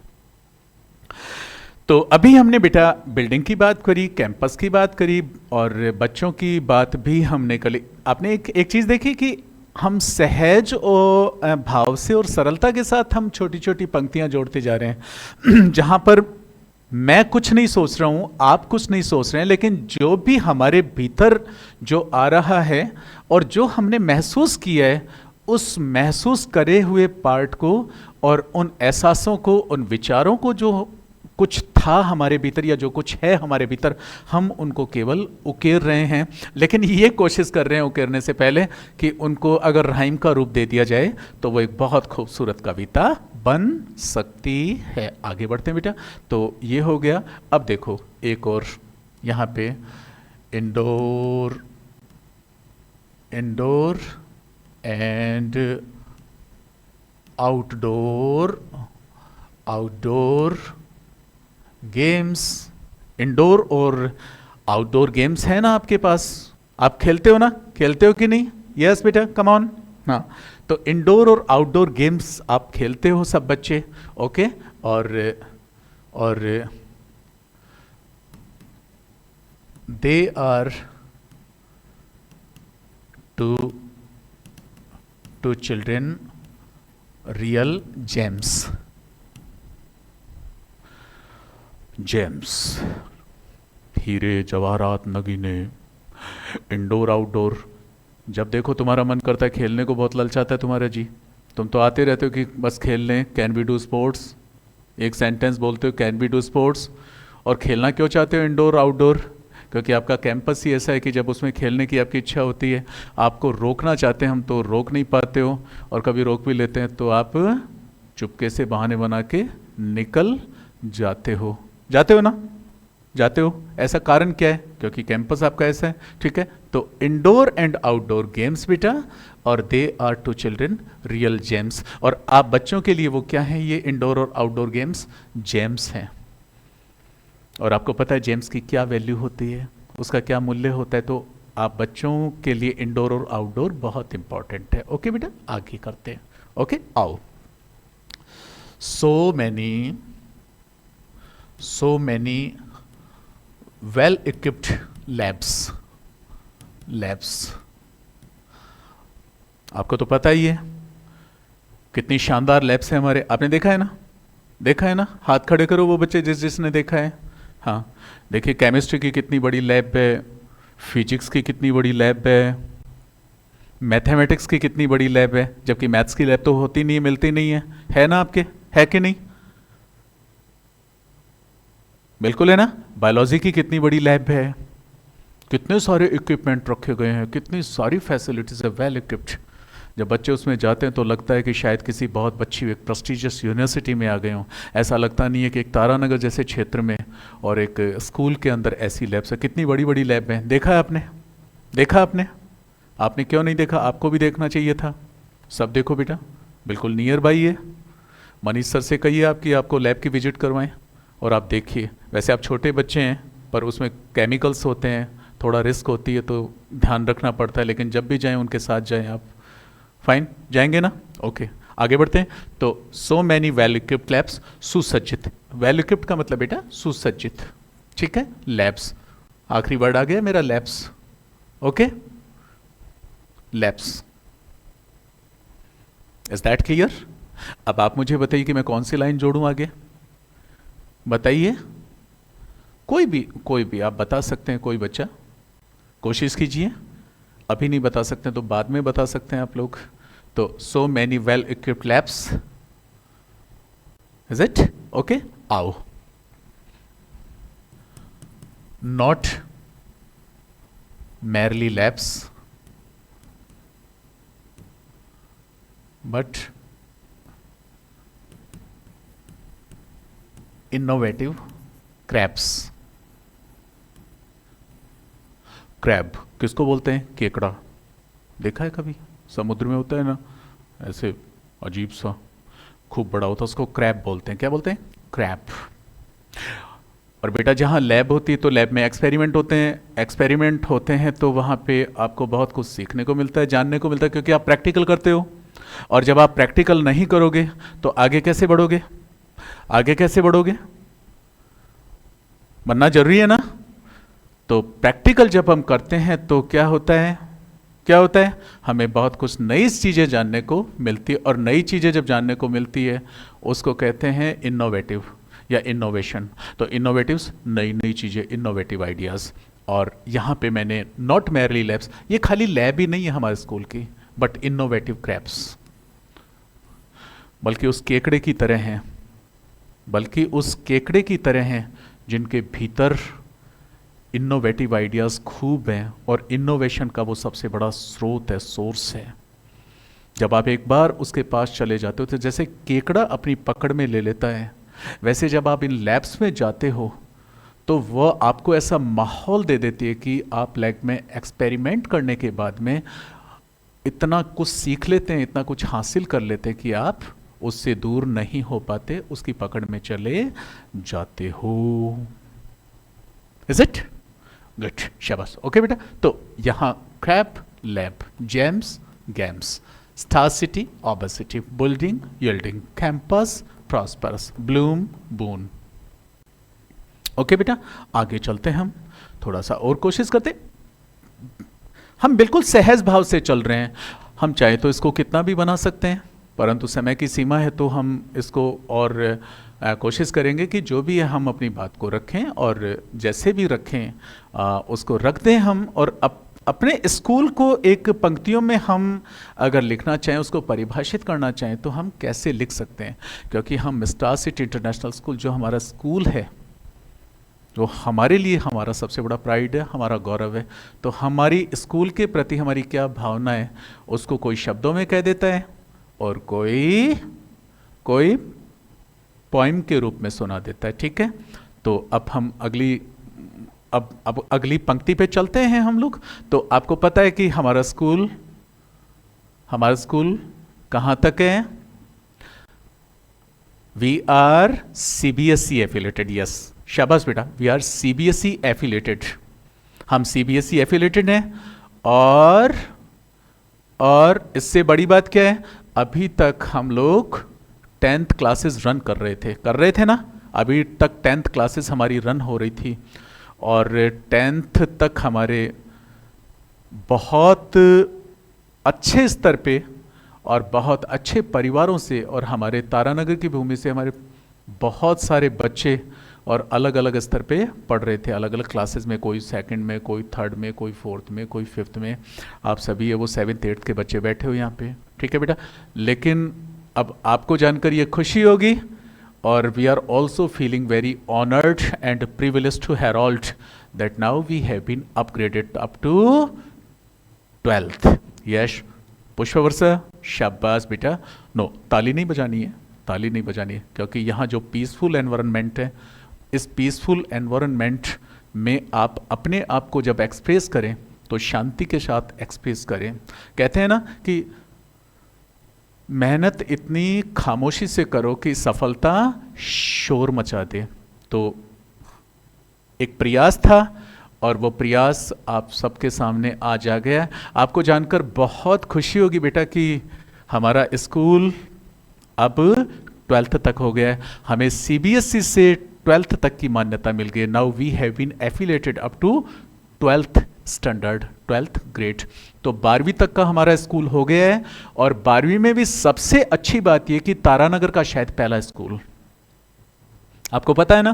तो अभी हमने बेटा बिल्डिंग की बात करी, कैंपस की बात करी, और बच्चों की बात भी हमने करी। आपने एक चीज़ देखी कि हम सहज और भाव से और सरलता के साथ हम छोटी छोटी पंक्तियां जोड़ते जा रहे हैं जहां पर मैं कुछ नहीं सोच रहा हूं, आप कुछ नहीं सोच रहे हैं, लेकिन जो भी हमारे भीतर जो आ रहा है और जो हमने महसूस किया है, उस महसूस करे हुए पार्ट को और उन एहसासों को, उन विचारों को, जो कुछ था हमारे भीतर या जो कुछ है हमारे भीतर, हम उनको केवल उकेर रहे हैं। लेकिन ये कोशिश कर रहे हैं उकेरने से पहले कि उनको अगर राइम का रूप दे दिया जाए तो वो एक बहुत खूबसूरत कविता बन सकती है। आगे बढ़ते हैं बेटा। तो ये हो गया। अब देखो एक और यहाँ पे indoor, indoor and outdoor, outdoor games. Indoor और आउटडोर गेम्स है ना आपके पास, आप खेलते हो ना, खेलते हो कि नहीं? यस बेटा, कम ऑन। हाँ, तो इंडोर और आउटडोर गेम्स आप खेलते हो सब बच्चे। ओके, और they are to children real gems. Gems, हीरे जवाहरात नगीने। इंडोर आउटडोर, जब देखो तुम्हारा मन करता है खेलने को, बहुत ललचाता है तुम्हारा जी, तुम तो आते रहते हो कि बस खेल लें। कैन वी डू स्पोर्ट्स, एक सेंटेंस बोलते हो कैन वी डू स्पोर्ट्स। और खेलना क्यों चाहते हो इंडोर आउटडोर? क्योंकि आपका कैंपस ही ऐसा है कि जब उसमें खेलने की आपकी इच्छा होती है, आपको रोकना चाहते हैं हम तो रोक नहीं पाते हो, और कभी रोक भी लेते हैं तो आप चुपके से बहाने बना के निकल जाते हो। जाते हो ना, जाते हो। ऐसा कारण क्या है? क्योंकि कैंपस आपका ऐसा है। ठीक है, तो इंडोर एंड आउटडोर गेम्स बेटा, और they are to children real gems. और आप बच्चों के लिए वो क्या है? ये इंडोर और आउटडोर गेम्स जेम्स हैं। और आपको पता है जेम्स की क्या वैल्यू होती है, उसका क्या मूल्य होता है। तो आप बच्चों के लिए इंडोर और आउटडोर बहुत इंपॉर्टेंट है। ओके बेटा, आगे करते हैं। ओके, आओ। so many well equipped labs। आपको तो पता ही है कितनी शानदार लैब्स हैं हमारे। आपने देखा है ना, देखा है ना? हाथ खड़े करो वो बच्चे जिसने देखा है। हाँ, देखिए केमिस्ट्री की कितनी बड़ी लैब है, फिजिक्स की कितनी बड़ी लैब है, मैथमेटिक्स की कितनी बड़ी लैब है, जबकि मैथ्स की लैब तो होती नहीं है, मिलती नहीं है ना आपके? है कि नहीं? बिल्कुल है ना। बायोलॉजी की कितनी बड़ी लैब है, कितने सारे इक्विपमेंट रखे गए हैं, कितनी सारी फैसिलिटीज है, वेल इक्विप्ड। जब बच्चे उसमें जाते हैं तो लगता है कि शायद किसी बहुत अच्छी एक प्रेस्टिजियस यूनिवर्सिटी में आ गए हों। ऐसा लगता नहीं है कि एक तारानगर जैसे क्षेत्र में और एक स्कूल के अंदर ऐसी लैब्स है। कितनी बड़ी बड़ी लैब हैं, देखा है आपने? देखा आपने? आपने क्यों नहीं देखा? आपको भी देखना चाहिए था। सब देखो बेटा, बिल्कुल नियर बाई है। मनीष सर से कहिए आपकी आपको लैब की विजिट करवाएं और आप देखिए। वैसे आप छोटे बच्चे हैं पर उसमें केमिकल्स होते हैं, थोड़ा रिस्क होती है तो ध्यान रखना पड़ता है, लेकिन जब भी जाएं उनके साथ जाएं आप। फाइन, जाएंगे ना? ओके, आगे बढ़ते हैं। तो so many well equipped labs, सुसज्जित। वेल इक्विप्ड का मतलब बेटा सुसज्जित, ठीक है? लैब्स, आखिरी वर्ड आ गया मेरा, labs. Okay, labs. Is that clear? अब आप मुझे बताइए कि मैं कौन सी लाइन जोड़ूं आगे, बताइए। कोई भी आप बता सकते हैं, कोई बच्चा कोशिश कीजिए। अभी नहीं बता सकते तो बाद में बता सकते हैं आप लोग। तो so many well equipped labs, is it? Okay, आओ। Not merely labs but innovative crabs। Crab किसको बोलते हैं? केकड़ा। देखा है कभी? समुद्र में होता है ना ऐसे अजीब सा, खूब बड़ा होता है, उसको क्रैब बोलते हैं। क्या बोलते हैं? क्रैब। और बेटा जहाँ लैब होती है तो लैब में एक्सपेरिमेंट होते हैं। एक्सपेरिमेंट होते हैं तो वहाँ पे आपको बहुत कुछ सीखने को मिलता है, जानने को मिलता है, क्योंकि आप प्रैक्टिकल करते हो। और जब आप प्रैक्टिकल नहीं करोगे तो आगे कैसे बढ़ोगे? आगे कैसे बढ़ोगे? बनना जरूरी है ना। तो प्रैक्टिकल जब हम करते हैं तो क्या होता है? क्या होता है? हमें बहुत कुछ नई चीज़ें जानने को मिलती है, और नई चीज़ें जब जानने को मिलती है उसको कहते हैं इनोवेटिव या इनोवेशन। तो इनोवेटिव्स, नई नई चीज़ें, इनोवेटिव आइडियाज़। और यहाँ पे मैंने नॉट मैरली लैब्स, ये खाली लैब ही नहीं है हमारे स्कूल की, बट इनोवेटिव क्रैब्स, बल्कि उस केकड़े की तरह हैं, बल्कि उस केकड़े की तरह हैं जिनके भीतर इनोवेटिव आइडियाज़ खूब हैं, और इनोवेशन का वो सबसे बड़ा स्रोत है, सोर्स है। जब आप एक बार उसके पास चले जाते हो तो जैसे केकड़ा अपनी पकड़ में ले लेता है, वैसे जब आप इन लैब्स में जाते हो तो वह आपको ऐसा माहौल दे देती है कि आप लैब में एक्सपेरिमेंट करने के बाद में इतना कुछ सीख लेते हैं, इतना कुछ हासिल कर लेते हैं कि आप उससे दूर नहीं हो पाते, उसकी पकड़ में चले जाते हो। Is it good? शाबाश। ओके बेटा, तो यहाँ crab, lab, gems, games, star city, obesity, building, yielding, campus, prosperous, bloom, boon. Okay बेटा, आगे चलते हैं, हम थोड़ा सा और कोशिश करते। हम बिल्कुल सहज भाव से चल रहे हैं। हम चाहे तो इसको कितना भी बना सकते हैं, परंतु समय की सीमा है तो हम इसको और कोशिश करेंगे कि जो भी है हम अपनी बात को रखें, और जैसे भी रखें उसको रख दें हम। और अपने स्कूल को एक पंक्तियों में हम अगर लिखना चाहें, उसको परिभाषित करना चाहें तो हम कैसे लिख सकते हैं? क्योंकि हम स्टार सिटी इंटरनेशनल स्कूल, जो हमारा स्कूल है, जो हमारे लिए हमारा सबसे बड़ा प्राइड है, हमारा गौरव है, तो हमारी स्कूल के प्रति हमारी क्या भावना है उसको कोई शब्दों में कह देता है और कोई पोइम के रूप में सुना देता है। ठीक है, तो अब हम अब अगली पंक्ति पे चलते हैं हम लोग। तो आपको पता है कि हमारा स्कूल कहाँ तक है? We are CBSE affiliated. Yes, शाबाश बेटा, वी आर CBSE एफिलेटेड। हम CBSE एफिलेटेड हैं। और इससे बड़ी बात क्या है? अभी तक हम लोग 10th क्लासेस रन कर रहे थे ना। अभी तक 10th क्लासेस हमारी रन हो रही थी, और 10th तक हमारे बहुत अच्छे स्तर पे और बहुत अच्छे परिवारों से और हमारे तारानगर की भूमि से हमारे बहुत सारे बच्चे और अलग अलग स्तर पे पढ़ रहे थे, अलग अलग क्लासेस में, कोई 2nd में, कोई 3rd में, कोई 4th में, कोई 5th में। आप सभी है वो 7th 8th के बच्चे बैठे हो यहाँ पे। ठीक है बेटा, लेकिन अब आपको जानकर ये खुशी होगी, और we are also feeling very honoured and privileged to herald that now we have been upgraded up to 12th। Yes, पुष्पवर्षा, शाबाश बेटा। नो, ताली नहीं बजानी है, ताली नहीं बजानी है, क्योंकि यहाँ जो पीसफुल एनवायरनमेंट है, इस पीसफुल एनवायरनमेंट में आप अपने आप को जब एक्सप्रेस करें तो शांति के साथ एक्सप्रेस करें। कहते हैं ना कि मेहनत इतनी खामोशी से करो कि सफलता शोर मचा दे। तो एक प्रयास था और वो प्रयास आप सबके सामने आज आ गया। आपको जानकर बहुत खुशी होगी बेटा कि हमारा स्कूल अब 12th तक हो गया है। हमें सीबीएसई से 12th तक की मान्यता मिल गई। Now we have been affiliated up to 12th standard, 12th grade. तो 12वीं तक का हमारा स्कूल हो गया है। और 12वीं में भी सबसे अच्छी बात यह कि तारानगर का शायद पहला स्कूल, आपको पता है ना,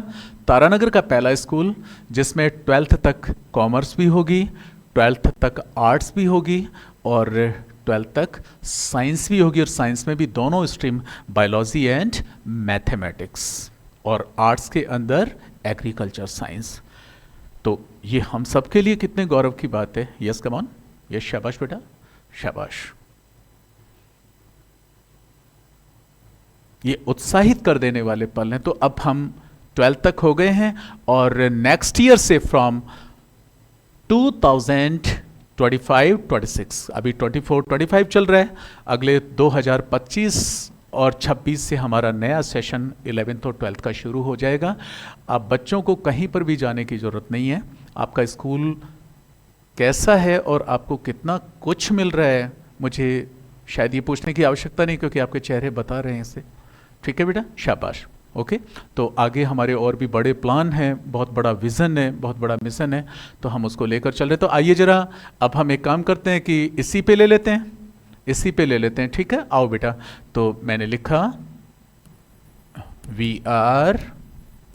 तारानगर का पहला स्कूल जिसमें 12th तक कॉमर्स भी होगी, 12th तक आर्ट्स भी होगी और 12th तक साइंस भी होगी। और साइंस में भी दोनों स्ट्रीम, बायोलॉजी एंड मैथमेटिक्स, और आर्ट्स के अंदर एग्रीकल्चर साइंस। तो ये हम सब के लिए कितने गौरव की बात है। यस कम ऑन, यस, शाबाश बेटा, शाबाश। ये उत्साहित कर देने वाले पल हैं। तो अब हम 12th तक हो गए हैं और नेक्स्ट ईयर से फ्रॉम 2025-26, अभी 24-25 चल रहा है, अगले 2025 और 26 से हमारा नया सेशन 11th और 12th का शुरू हो जाएगा। अब बच्चों को कहीं पर भी जाने की ज़रूरत नहीं है। आपका स्कूल कैसा है और आपको कितना कुछ मिल रहा है, मुझे शायद ये पूछने की आवश्यकता नहीं, क्योंकि आपके चेहरे बता रहे हैं इसे। ठीक है बेटा, शाबाश। ओके, तो आगे हमारे और भी बड़े प्लान हैं, बहुत बड़ा विज़न है, बहुत बड़ा मिशन है, तो हम उसको लेकर चल रहे हैं। तो आइए ज़रा अब हम एक काम करते हैं कि इसी पे ले लेते हैं, इसी पे ले लेते हैं। ठीक है, आओ बेटा। तो मैंने लिखा we are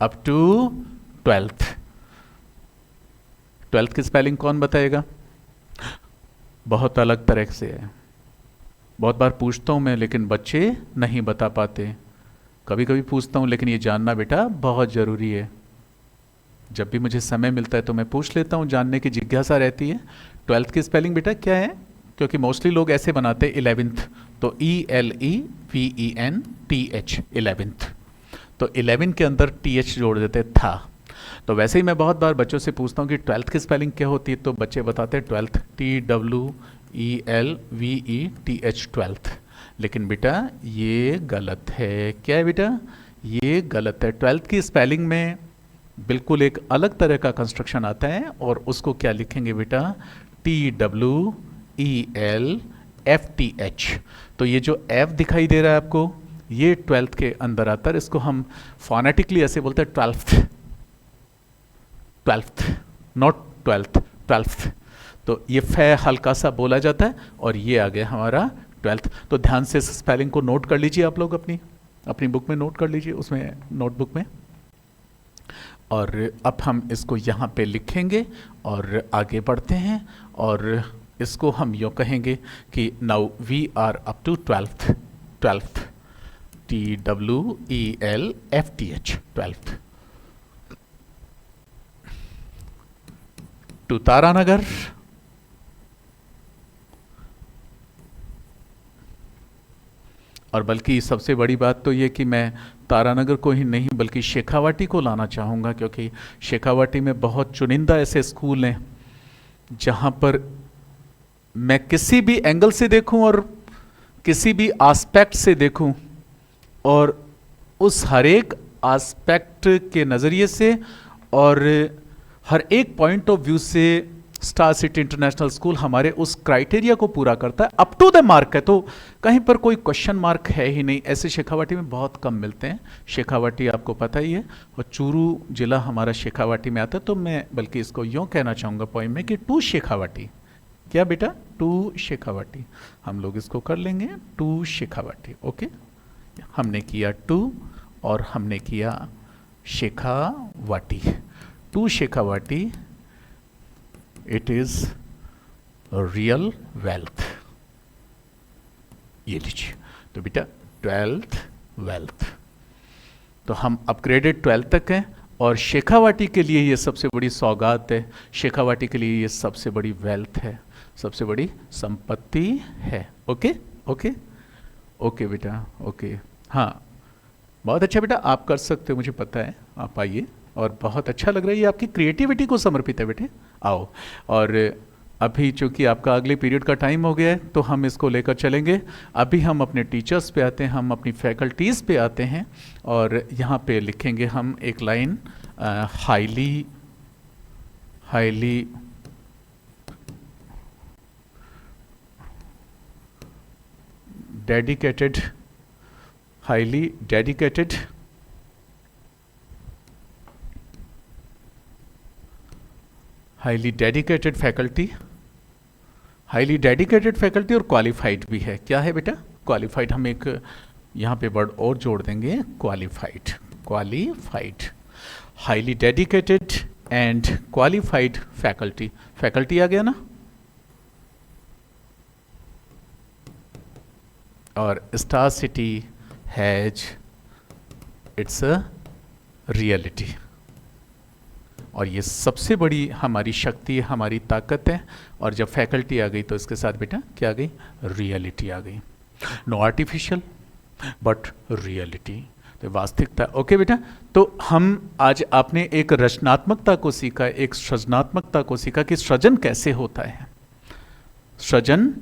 up to 12th। 12th की स्पेलिंग कौन बताएगा? बहुत अलग तरह से है, बहुत बार पूछता हूँ मैं लेकिन बच्चे नहीं बता पाते। कभी कभी पूछता हूँ, लेकिन ये जानना बेटा बहुत ज़रूरी है। जब भी मुझे समय मिलता है तो मैं पूछ लेता हूँ, जानने की जिज्ञासा रहती है। 12th की स्पेलिंग बेटा क्या है? क्योंकि मोस्टली लोग ऐसे बनाते हैं 11th, तो ELEVENTH, 11th। तो 11 के अंदर TH जोड़ देते था। तो वैसे ही मैं बहुत बार बच्चों से पूछता हूँ कि 12th की स्पेलिंग क्या होती है, तो बच्चे बताते हैं 12th, TWELVETH, 12th। लेकिन बेटा ये गलत है। क्या है बेटा? ये गलत है। 12th की स्पेलिंग में बिल्कुल एक अलग तरह का कंस्ट्रक्शन आता है, और उसको क्या लिखेंगे बेटा? TWELFTH। तो ये जो F दिखाई दे रहा है आपको, ये 12th के अंदर आता है। इसको हम फोनेटिकली ऐसे बोलते हैं 12th, नॉट 12th। तो ये फे हल्का सा बोला जाता है, और ये आ गया हमारा 12th। तो ध्यान से स्पेलिंग को नोट कर लीजिए, आप लोग अपनी बुक में नोट कर लीजिए, उसमें नोटबुक में। और अब हम इसको यहाँ पे लिखेंगे और आगे बढ़ते हैं, और इसको हम यूँ कहेंगे कि now we are up to 12th, TWELFTH, 12th। To Taranagar, और बल्कि सबसे बड़ी बात तो ये कि मैं तारानगर को ही नहीं बल्कि शेखावाटी को लाना चाहूँगा, क्योंकि शेखावाटी में बहुत चुनिंदा ऐसे स्कूल हैं जहाँ पर मैं किसी भी एंगल से देखूं और किसी भी आस्पेक्ट से देखूं, और उस हर एक आस्पेक्ट के नज़रिए से और हर एक पॉइंट ऑफ व्यू से स्टार सिटी इंटरनेशनल स्कूल हमारे उस क्राइटेरिया को पूरा करता है, अप टू द मार्क है। तो कहीं पर कोई क्वेश्चन मार्क है ही नहीं। ऐसे शेखावाटी में बहुत कम मिलते हैं। शेखावाटी आपको पता ही है, और चूरू जिला हमारा शेखावाटी में आता है। तो मैं बल्कि इसको यूँ कहना चाहूँगा पोइम में कि टू शेखावाटी। क्या बेटा? टू शेखावाटी। हम लोग इसको कर लेंगे टू शेखावाटी। ओके, हमने किया टू और हमने किया Shekhawati. To Shekhawati, it is real wealth. ये लीजिए। तो बेटा 12th वेल्थ, तो हम अपग्रेडेड 12th तक हैं, और शेखावाटी के लिए ये सबसे बड़ी सौगात है, शेखावाटी के लिए ये सबसे बड़ी वेल्थ है, सबसे बड़ी संपत्ति है। ओके ओके ओके बेटा, ओके। हाँ, बहुत अच्छा बेटा, आप कर सकते हो, मुझे पता है, आप आइए। और बहुत अच्छा लग रहा है, ये आपकी क्रिएटिविटी को समर्पित है बेटे, आओ। और अभी चूंकि आपका अगले पीरियड का टाइम हो गया है तो हम इसको लेकर चलेंगे। अभी हम अपने टीचर्स पे आते हैं, हम अपनी फैकल्टीज़ पे आते हैं, और यहाँ पे लिखेंगे हम एक line, highly dedicated, highly dedicated faculty, highly dedicated faculty, और क्वालिफाइड भी है। क्या है बेटा? क्वालिफाइड। हम एक यहाँ पे वर्ड और जोड़ देंगे, qualified, qualified, highly dedicated and qualified faculty. Faculty आ गया ना? और star city has its a reality, और ये सबसे बड़ी हमारी शक्ति है, हमारी ताकत है। और जब फैकल्टी आ गई तो इसके साथ बेटा क्या आ गई? रियलिटी आ गई। नो आर्टिफिशियल बट रियलिटी, तो वास्तविकता। ओके बेटा, तो हम आज आपने एक रचनात्मकता को सीखा, एक सृजनात्मकता को सीखा कि सृजन कैसे होता है, सृजन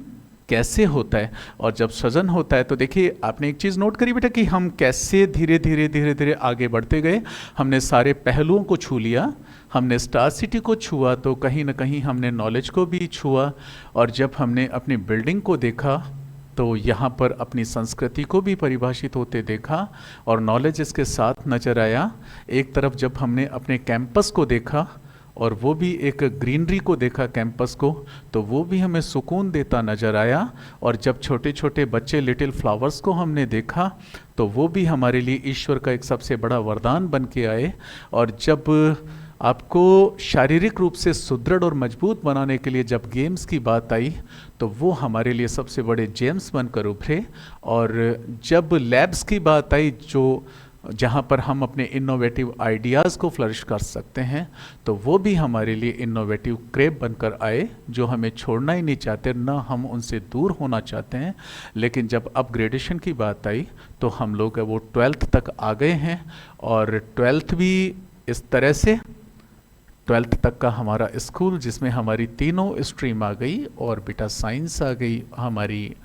कैसे होता है। और जब सृजन होता है तो देखिए, आपने एक चीज़ नोट करी बेटा कि हम कैसे धीरे धीरे धीरे धीरे आगे बढ़ते गए। हमने सारे पहलुओं को छू लिया, हमने स्टार सिटी को छुआ तो कहीं ना कहीं हमने नॉलेज को भी छुआ, और जब हमने अपनी बिल्डिंग को देखा तो यहाँ पर अपनी संस्कृति को भी परिभाषित होते देखा, और नॉलेज इसके साथ नजर आया। एक तरफ जब हमने अपने कैंपस को देखा और वो भी एक ग्रीनरी को देखा कैंपस को, तो वो भी हमें सुकून देता नज़र आया। और जब छोटे छोटे बच्चे लिटिल फ्लावर्स को हमने देखा तो वो भी हमारे लिए ईश्वर का एक सबसे बड़ा वरदान बन के आए। और जब आपको शारीरिक रूप से सुदृढ़ और मजबूत बनाने के लिए जब गेम्स की बात आई तो वो हमारे लिए सबसे बड़े जेम्स बनकर उभरे। और जब लैब्स की बात आई, जो जहाँ पर हम अपने इनोवेटिव आइडियाज़ को फ्लरिश कर सकते हैं, तो वो भी हमारे लिए इनोवेटिव क्रेब बनकर आए, जो हमें छोड़ना ही नहीं चाहते, ना हम उनसे दूर होना चाहते हैं। लेकिन जब अपग्रेडेशन की बात आई तो हम लोग वो 12th तक आ गए हैं, और 12th भी इस तरह से, 12th तक का हमारा स्कूल जिसमें हमारी तीनों स्ट्रीम आ गई, और बेटा साइंस आ गई, हमारी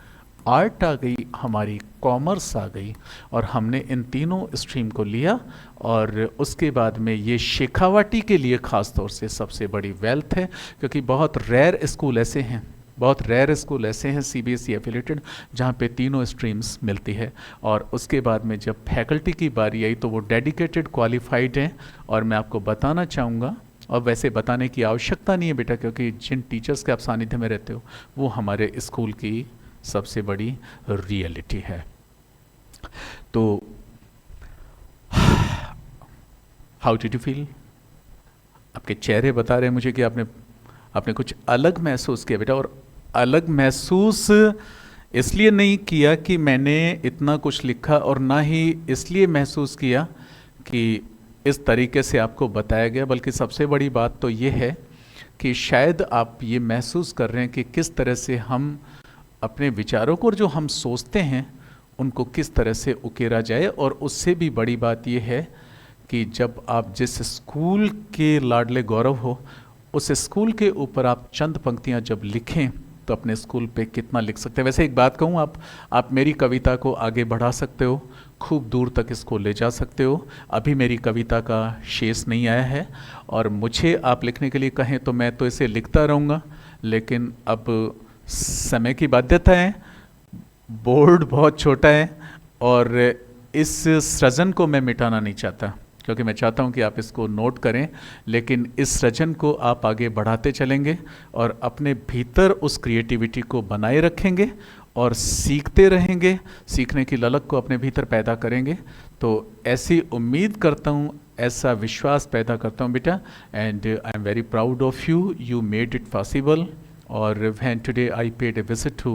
आर्ट आ गई, हमारी कॉमर्स आ गई, और हमने इन तीनों स्ट्रीम को लिया। और उसके बाद में ये शेखावाटी के लिए ख़ास तौर से सबसे बड़ी वेल्थ है, क्योंकि बहुत रेयर स्कूल ऐसे हैं, बहुत रेयर स्कूल ऐसे हैं सीबीएसई एफिलेटेड जहाँ पे तीनों स्ट्रीम्स मिलती है। और उसके बाद में जब फैकल्टी की बारी आई तो वो डेडिकेटेड क्वालिफाइड हैं। और मैं आपको बताना चाहूँगा, और वैसे बताने की आवश्यकता नहीं है बेटा, क्योंकि जिन टीचर्स के आप सानिध्य में रहते हो वो हमारे स्कूल की सबसे बड़ी रियलिटी है। तो हाउ डिड यू फील? आपके चेहरे बता रहे हैं मुझे कि आपने कुछ अलग महसूस किया बेटा। और अलग महसूस इसलिए नहीं किया कि मैंने इतना कुछ लिखा, और ना ही इसलिए महसूस किया कि इस तरीके से आपको बताया गया, बल्कि सबसे बड़ी बात तो ये है कि शायद आप ये महसूस कर रहे हैं कि किस तरह से हम अपने विचारों को, और जो हम सोचते हैं उनको किस तरह से उकेरा जाए। और उससे भी बड़ी बात यह है कि जब आप जिस स्कूल के लाडले गौरव हो, उस स्कूल के ऊपर आप चंद पंक्तियां जब लिखें तो अपने स्कूल पे कितना लिख सकते हैं। वैसे एक बात कहूँ, आप मेरी कविता को आगे बढ़ा सकते हो, खूब दूर तक इसको ले जा सकते हो। अभी मेरी कविता का शेष नहीं आया है, और मुझे आप लिखने के लिए कहें तो मैं तो इसे लिखता रहूँगा, लेकिन अब समय की बाध्यता है, बोर्ड बहुत छोटा है, और इस सृजन को मैं मिटाना नहीं चाहता, क्योंकि मैं चाहता हूं कि आप इसको नोट करें। लेकिन इस सृजन को आप आगे बढ़ाते चलेंगे और अपने भीतर उस क्रिएटिविटी को बनाए रखेंगे और सीखते रहेंगे, सीखने की ललक को अपने भीतर पैदा करेंगे। तो ऐसी उम्मीद करता हूँ, ऐसा विश्वास पैदा करता हूँ बेटा। And I am very proud of you, you made it possible. और when today I paid a visit to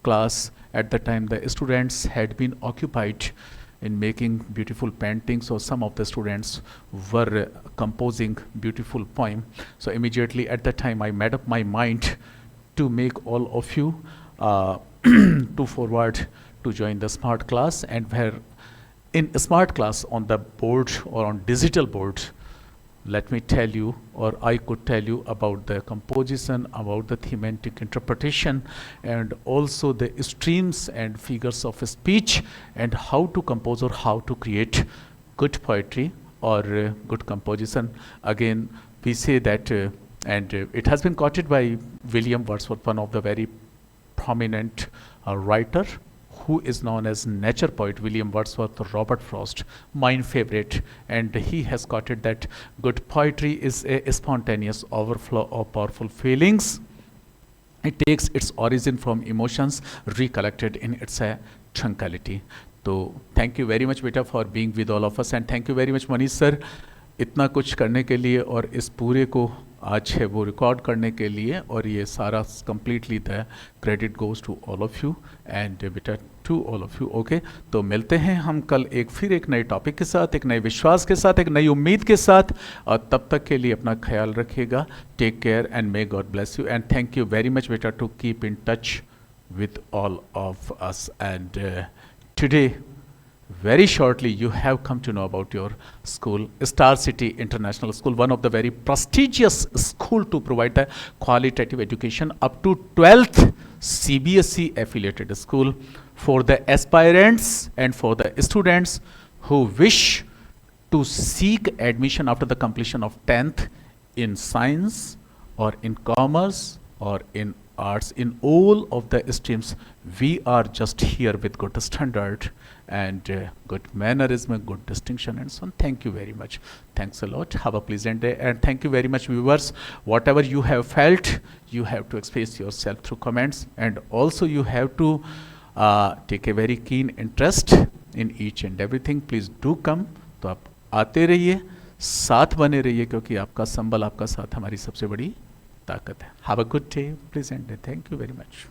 class, at the time the students had been occupied in making beautiful paintings, or some of the students were composing beautiful poem. So immediately at that time I made up my mind to make all of you to forward to join the smart class, and where in smart class on the board or on digital board, let me tell you, or I could tell you about the composition, about the thematic interpretation, and also the streams and figures of speech, and how to compose or how to create good poetry or good composition. Again, we say that, and it has been quoted by William Wordsworth, one of the very prominent writer who is known as nature poet, William Wordsworth, Robert Frost, my favorite, and he has quoted that good poetry is a spontaneous overflow of powerful feelings. It takes its origin from emotions recollected in its tranquility. So thank you very much beta for being with all of us, and thank you very much Manish sir, इतना कुछ करने के लिए और इस पूरे को आज है वो रिकॉर्ड करने के लिए, और ये सारा completely the credit goes to all of you and बेटा to all of you. Okay, तो मिलते हैं हम कल फिर एक नए टॉपिक के साथ, एक नए विश्वास के साथ, एक नई उम्मीद के साथ, और तब तक के लिए अपना ख्याल रखिएगा। Take care and may God bless you, and thank you very much बेटा to keep in touch with all of us. And today, very shortly, you have come to know about your school, Star City International School, one of the very prestigious school to provide the qualitative education up to 12th CBSE affiliated school for the aspirants and for the students who wish to seek admission after the completion of 10th in science or in commerce or in arts. In all of the streams, we are just here with good standard and good mannerism, good distinction, and so on. Thank you very much. Thanks a lot. Have a pleasant day, and thank you very much viewers. Whatever you have felt, you have to express yourself through comments, and also you have to take a very keen interest in each and everything. Please do come. तो आप आते रहिए, साथ बने रहिए, क्योंकि आपका संबल, आपका साथ हमारी सबसे बड़ी ताकत है। Have a good day, pleasant day. Thank you very much.